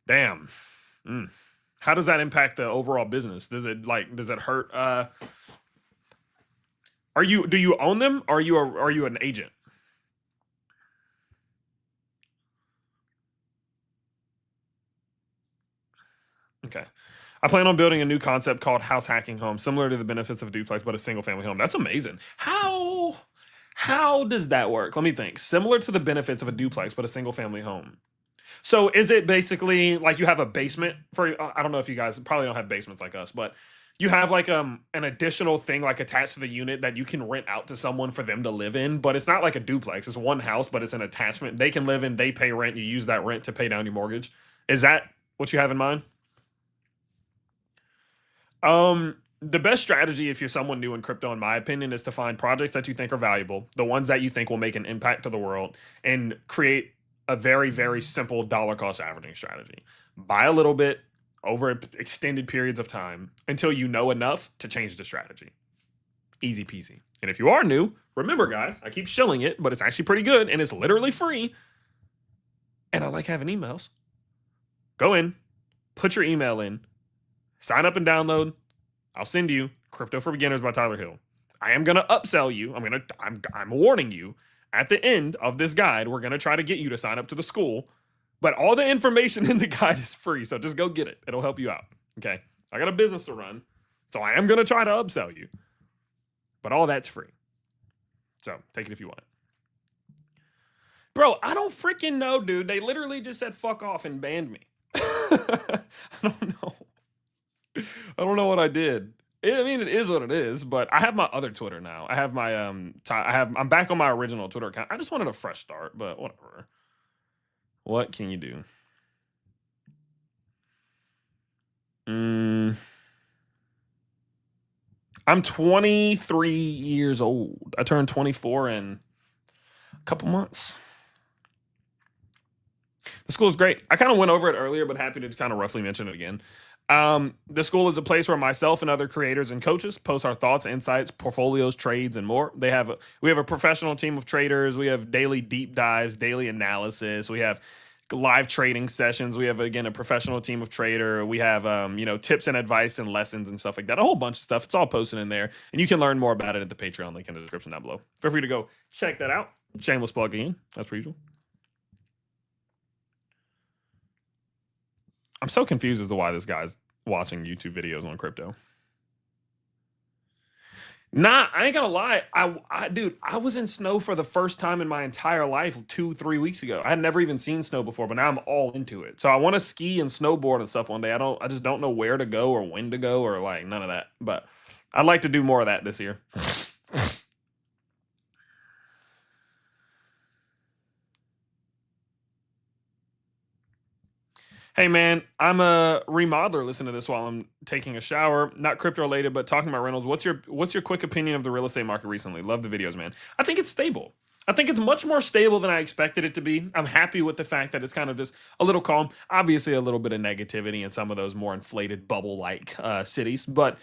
Damn. Mm. How does that impact the overall business? Does it hurt do you own them? Or are you an agent? Okay. I plan on building a new concept called house hacking home, similar to the benefits of a duplex, but a single family home. That's amazing. How does that work? Let me think. Similar to the benefits of a duplex, but a single family home. So is it basically like you have a basement for, I don't know if you guys probably don't have basements like us, but you have like an additional thing like attached to the unit that you can rent out to someone for them to live in, but it's not like a duplex. It's one house, but it's an attachment. They can live in, they pay rent, you use that rent to pay down your mortgage. Is that what you have in mind? The best strategy if you're someone new in crypto, in my opinion, is to find projects that you think are valuable, the ones that you think will make an impact to the world, and create a very, very simple dollar cost averaging strategy. Buy a little bit over extended periods of time until you know enough to change the strategy. Easy peasy. And if you are new, remember, guys, I keep shilling it, but it's actually pretty good and it's literally free. And I like having emails. Go in, put your email in, sign up and download. I'll send you Crypto for Beginners by Tyler Hill. I am gonna upsell you. I'm warning you. At the end of this guide, we're gonna try to get you to sign up to the school, but all the information in the guide is free. So just go get it. It'll help you out. Okay. I got a business to run, so I am gonna try to upsell you, but all that's free. So take it if you want it. Bro, I don't freaking know, dude. They literally just said fuck off and banned me. I don't know. I don't know what I did. I mean, it is what it is, but I have my other Twitter now. I have my I'm back on my original Twitter account. I just wanted a fresh start, but whatever. What can you do? I'm 23 years old. I turned 24 in a couple months. The school is great. I kind of went over it earlier, but happy to kind of roughly mention it again. The school is a place where myself and other creators and coaches post our thoughts, insights, portfolios, trades, and more. We have a professional team of traders. We have daily deep dives, daily analysis. We have live trading sessions. We have, again, a professional team of trader. We have, tips and advice and lessons and stuff like that. A whole bunch of stuff. It's all posted in there, and you can learn more about it at the Patreon link in the description down below. Feel free to go check that out. Shameless plug again, as per usual. I'm so confused as to why this guy's watching YouTube videos on crypto. Nah, I ain't gonna lie. Dude, I was in snow for the first time in my entire life 2, 3 weeks ago. I had never even seen snow before, but now I'm all into it. So I want to ski and snowboard and stuff one day. I just don't know where to go or when to go or like none of that. But I'd like to do more of that this year. Hey man, I'm a remodeler. Listen to this while I'm taking a shower. Not crypto related, but talking about rentals. What's your quick opinion of the real estate market recently? Love the videos, man. I think it's stable. I think it's much more stable than I expected it to be. I'm happy with the fact that it's kind of just a little calm. Obviously, a little bit of negativity in some of those more inflated bubble-like cities, but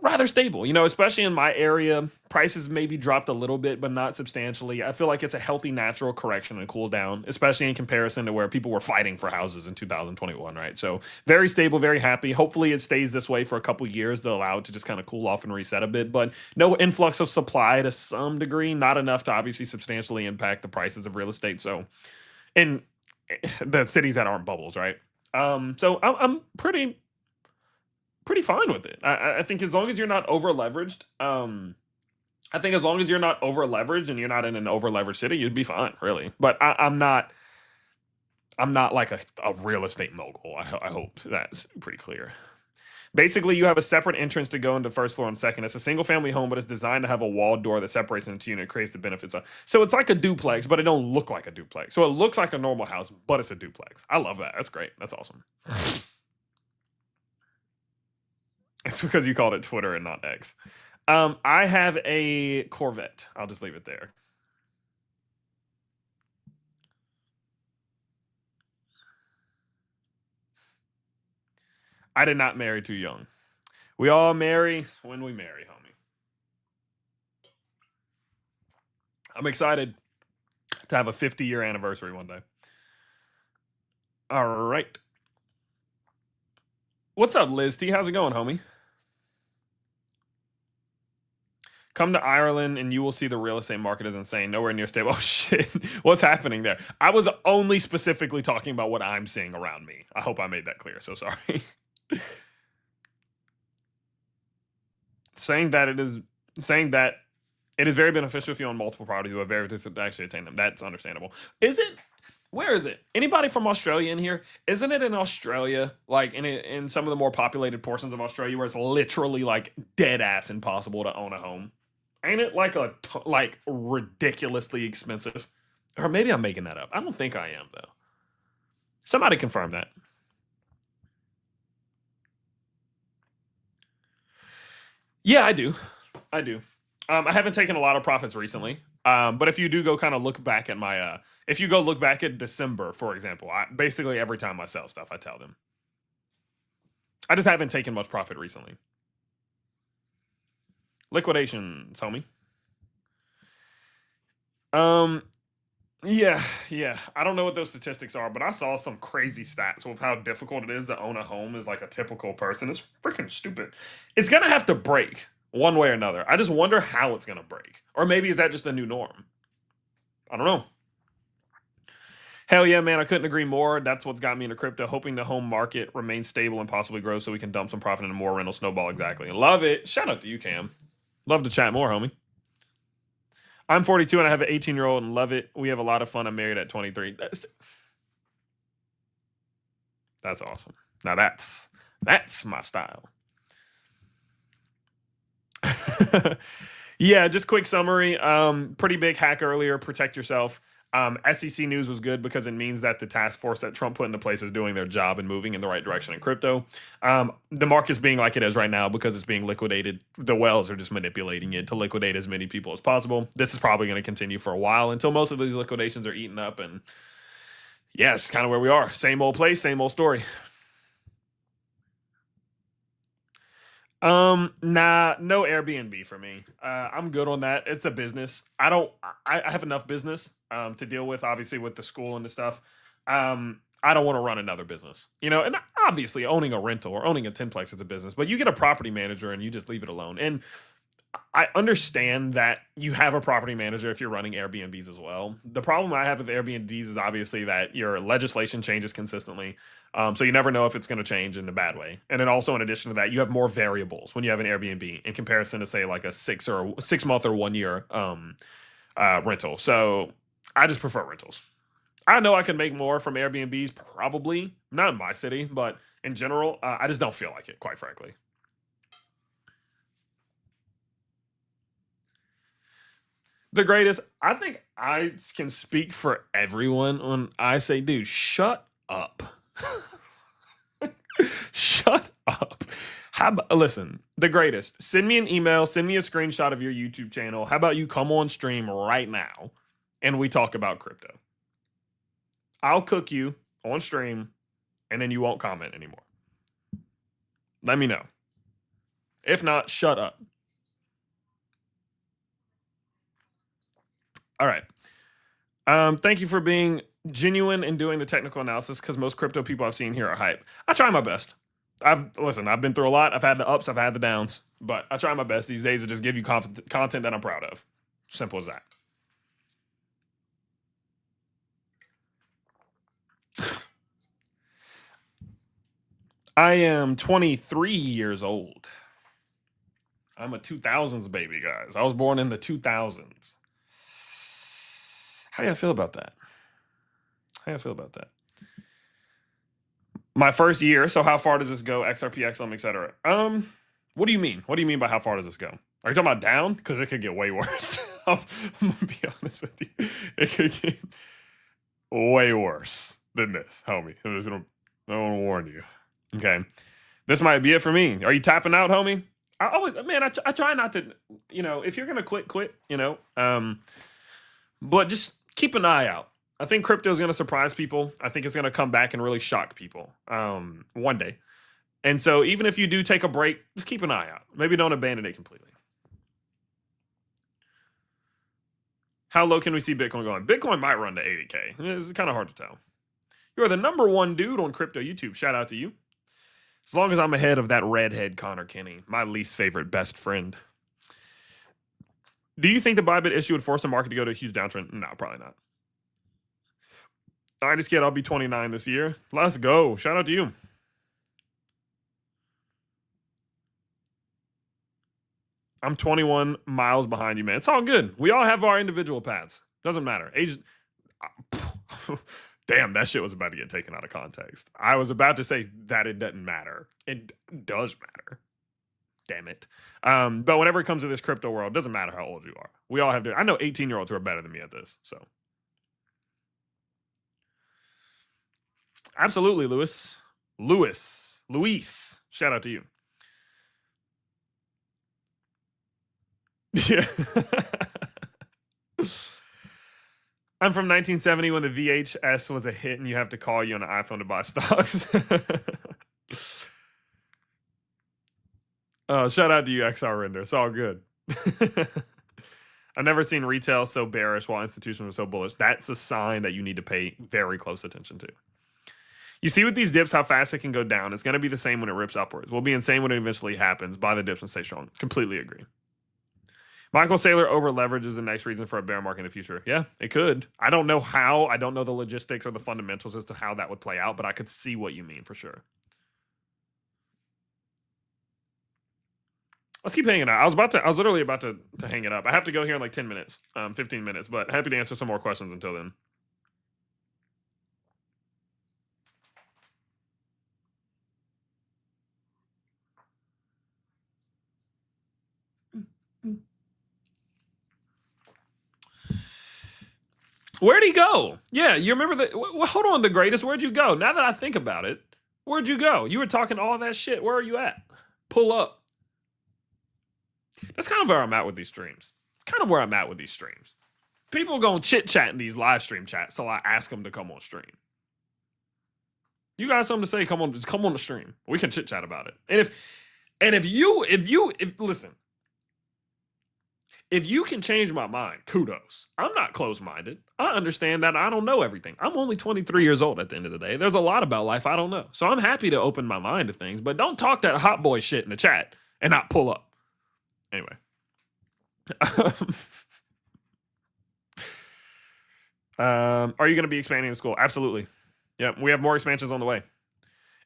rather stable, especially in my area. Prices maybe dropped a little bit, but not substantially. I feel like it's a healthy, natural correction and cool down, especially in comparison to where people were fighting for houses in 2021, right? So very stable, very happy. Hopefully it stays this way for a couple years to allow it to just kind of cool off and reset a bit, but no influx of supply to some degree, not enough to obviously substantially impact the prices of real estate. So in the cities that aren't bubbles, right? So I'm pretty fine with it. I think as long as you're not over leveraged, I think as long as you're not over leveraged and you're not in an over leveraged city, you'd be fine, really. But I'm not. I'm not like a real estate mogul. I hope that's pretty clear. Basically, you have a separate entrance to go into first floor and second. It's a single family home, but it's designed to have a walled door that separates into unit and creates the benefits of. So it's like a duplex, but it don't look like a duplex. So it looks like a normal house, but it's a duplex. I love that. That's great. That's awesome. It's because you called it Twitter and not X. I have a Corvette. I'll just leave it there. I did not marry too young. We all marry when we marry, homie. I'm excited to have a 50-year anniversary one day. All right. What's up, Liz T? How's it going, homie? Come to Ireland and you will see the real estate market is insane. Nowhere near stable. Oh, shit. What's happening there? I was only specifically talking about what I'm seeing around me. I hope I made that clear. So sorry. saying that it is very beneficial if you own multiple properties, but very difficult to actually attain them. That's understandable. Is it? Where is it? Anybody from Australia in here? Isn't it in Australia, like in some of the more populated portions of Australia, where it's literally like dead ass impossible to own a home? Ain't it like ridiculously expensive? Or maybe I'm making that up. I don't think I am though. Somebody confirm that. Yeah, I do. I do. I haven't taken a lot of profits recently. But if you do go kind of look back at my if you go look back at December, for example, basically every time I sell stuff, I tell them. I just haven't taken much profit recently. Liquidations, homie. Yeah, yeah. I don't know what those statistics are, but I saw some crazy stats with how difficult it is to own a home as like a typical person. It's freaking stupid. It's gonna have to break one way or another. I just wonder how it's gonna break. Or maybe is that just the new norm? I don't know. Hell yeah, man. I couldn't agree more. That's what's got me into crypto, hoping the home market remains stable and possibly grows so we can dump some profit into more rental snowball. Exactly. Love it. Shout out to you, Cam. Love to chat more, homie. I'm 42 and I have an 18-year-old and love it. We have a lot of fun. I'm married at 23. That's awesome. Now that's my style. Yeah, just quick summary. Pretty big hack earlier. Protect yourself. SEC news was good because it means that the task force that Trump put into place is doing their job and moving in the right direction in crypto. The market's being like it is right now because it's being liquidated. The whales are just manipulating it to liquidate as many people as possible. This is probably going to continue for a while until most of these liquidations are eaten up. And yes, kind of where we are. Same old place, same old story. Nah, no Airbnb for me. I'm good on that. It's a business. I have enough business to deal with, obviously, with the school and the stuff. I don't want to run another business, and obviously owning a rental or owning a 10plex is a business, but you get a property manager and you just leave it alone. And I understand that you have a property manager if you're running Airbnbs as well. The problem I have with Airbnbs is obviously that your legislation changes consistently. So you never know if it's going to change in a bad way. And then also in addition to that, you have more variables when you have an Airbnb in comparison to say like a 6 month or 1 year rental. So I just prefer rentals. I know I could make more from Airbnbs, probably not in my city, but in general, I just don't feel like it, quite frankly. The greatest. I think I can speak for everyone when I say, dude, shut up. Shut up. Listen, the greatest. Send me an email, send me a screenshot of your YouTube channel. How about you come on stream right now and we talk about crypto? I'll cook you on stream and then you won't comment anymore. Let me know. If not, shut up. All right. Thank you for being genuine and doing the technical analysis because most crypto people I've seen here are hype. I try my best. I've been through a lot. I've had the ups, I've had the downs, but I try my best these days to just give you content that I'm proud of. Simple as that. I am 23 years old. I'm a 2000s baby, guys. I was born in the 2000s. How do you feel about that? How do you feel about that? My first year. So how far does this go? XRP, XLM, etc. What do you mean? What do you mean by how far does this go? Are you talking about down? Because it could get way worse. I'm gonna be honest with you. It could get way worse than this, homie. I want to warn you. Okay, this might be it for me. Are you tapping out, homie? I always, man, I try not to, if you're gonna quit, but just keep an eye out. I think crypto is gonna surprise people. I think it's gonna come back and really shock people one day. And so even if you do take a break, just keep an eye out. Maybe don't abandon it completely. How low can we see Bitcoin going? Bitcoin might run to 80K. It's kind of hard to tell. You are the #1 dude on crypto YouTube. Shout out to you. As long as I'm ahead of that redhead Connor Kenny, my least favorite best friend. Do you think the Bybit issue would force the market to go to a huge downtrend? No, probably not. 90s kid, I'll be 29 this year. Let's go. Shout out to you. I'm 21 miles behind you, man. It's all good. We all have our individual paths. Doesn't matter. Age. Damn, that shit was about to get taken out of context. I was about to say that it doesn't matter. It does matter. Damn it. But whenever it comes to this crypto world, it doesn't matter how old you are. We all have to. I know 18-year-olds who are better than me at this. So. Absolutely, Luis. Luis. Shout out to you. Yeah. I'm from 1970 when the VHS was a hit and you have to call you on an iPhone to buy stocks. Shout out to you, XR Render. It's all good. I've never seen retail so bearish while institutions were so bullish. That's a sign that you need to pay very close attention to. You see with these dips how fast it can go down. It's going to be the same when it rips upwards. We'll be insane when it eventually happens. Buy the dips and stay strong. Completely agree. Michael Saylor over leverage is the next reason for a bear market in the future. Yeah, it could. I don't know how. I don't know the logistics or the fundamentals as to how that would play out, but I could see what you mean for sure. Let's keep hanging out. I was literally about to hang it up. I have to go here in like 10 minutes, 15 minutes, but happy to answer some more questions until then. Where'd he go? Yeah, you remember that? Hold on, the greatest. Where'd you go? Now that I think about it, where'd you go? You were talking all that shit. Where are you at? Pull up. That's kind of where I'm at with these streams. It's kind of where I'm at with these streams. People going chit chat in these live stream chats, so I ask them to come on stream. You got something to say? Come on, just come on the stream. We can chit chat about it. And if you listen, if you can change my mind, kudos. I'm not closed-minded. I understand that I don't know everything. I'm only 23 years old at the end of the day. There's a lot about life I don't know. So I'm happy to open my mind to things, but don't talk that hot boy shit in the chat and not pull up. Anyway. Are you going to be expanding the school? Absolutely. Yep, we have more expansions on the way.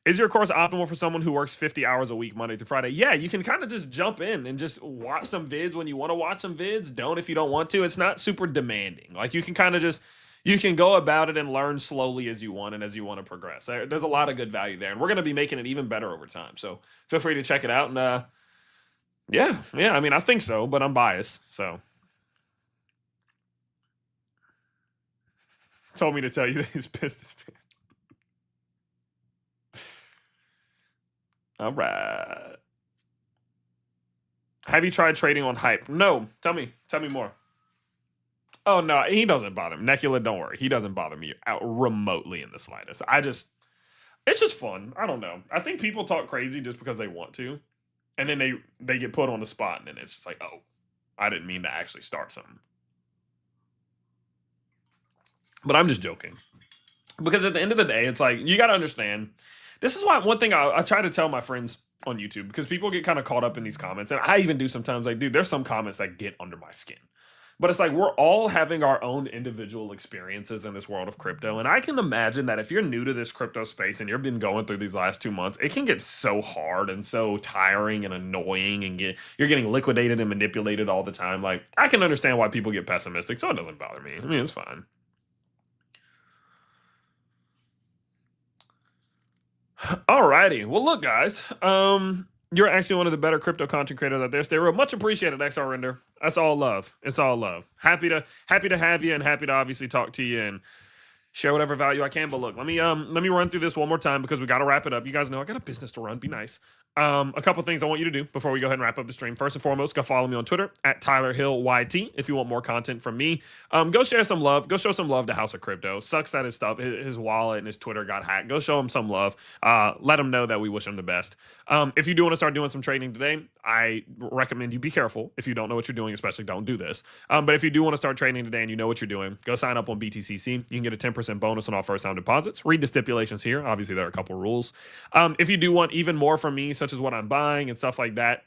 Is your course optimal for someone who works 50 hours a week, Monday through Friday? Yeah, you can kind of just jump in and just watch some vids when you want to watch some vids. Don't if you don't want to. It's not super demanding. Like you can kind of just, you can go about it and learn slowly as you want and as you want to progress. There's a lot of good value there. And we're going to be making it even better over time. So feel free to check it out. And yeah, I mean, I think so, but I'm biased. So told me to tell you that he's business man. All right. Have you tried trading on hype? No. Tell me more. Oh no, he doesn't bother me. Necula, don't worry. He doesn't bother me out remotely in the slightest. It's just fun. I don't know. I think people talk crazy just because they want to. And then they get put on the spot and then it's just like, oh, I didn't mean to actually start something. But I'm just joking. Because at the end of the day, it's like, you got to understand. This is why one thing I try to tell my friends on YouTube, because people get kind of caught up in these comments. And I even do sometimes, like, dude, there's some comments that get under my skin. But it's like, we're all having our own individual experiences in this world of crypto. And I can imagine that if you're new to this crypto space and you've been going through these last 2 months, it can get so hard and so tiring and annoying and you're getting liquidated and manipulated all the time. Like, I can understand why people get pessimistic, so it doesn't bother me. I mean, it's fine. Alrighty. Well, look, guys. You're actually one of the better crypto content creators out there. Stay real. Much appreciated, XR Render. That's all love. It's all love. Happy to have you and happy to obviously talk to you and share whatever value I can. But look, let me run through this one more time because we got to wrap it up. You guys know I got a business to run. Be nice. A couple things I want you to do before we go ahead and wrap up the stream. First and foremost, go follow me on Twitter at TylerHillYT if you want more content from me. Go share some love. Go show some love to House of Crypto. Sucks that his wallet and his Twitter got hacked. Go show him some love. Let him know that we wish him the best. If you do want to start doing some trading today, I recommend you be careful. If you don't know what you're doing, especially don't do this. But if you do want to start trading today and you know what you're doing, go sign up on BTCC. You can get a 10% bonus on all first time deposits. Read the stipulations here. Obviously, there are a couple rules. If you do want even more from me, such as what I'm buying and stuff like that,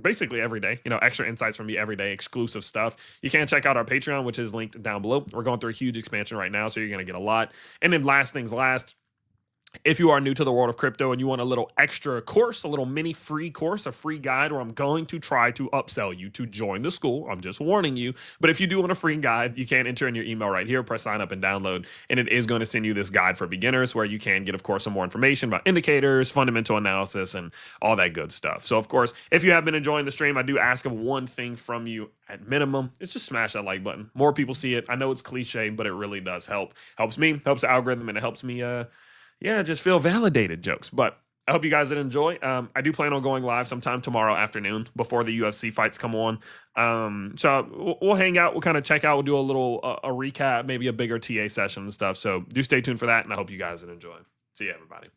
basically every day, extra insights from me every day, exclusive stuff, you can check out our Patreon, which is linked down below. We're going through a huge expansion right now, so you're going to get a lot. And then last things last, if you are new to the world of crypto and you want a little extra course, a little mini free course, a free guide where I'm going to try to upsell you to join the school. I'm just warning you. But if you do want a free guide, you can enter in your email right here, press sign up and download. And it is going to send you this guide for beginners where you can get, of course, some more information about indicators, fundamental analysis, and all that good stuff. So, of course, if you have been enjoying the stream, I do ask of one thing from you at minimum. It's just smash that like button. More people see it. I know it's cliche, but it really does help. Helps me, helps the algorithm, and it helps me just feel validated, jokes. But I hope you guys did enjoy. I do plan on going live sometime tomorrow afternoon before the UFC fights come on. So we'll hang out. We'll kind of check out. We'll do a little a recap, maybe a bigger TA session and stuff. So do stay tuned for that, and I hope you guys did enjoy. See you, everybody.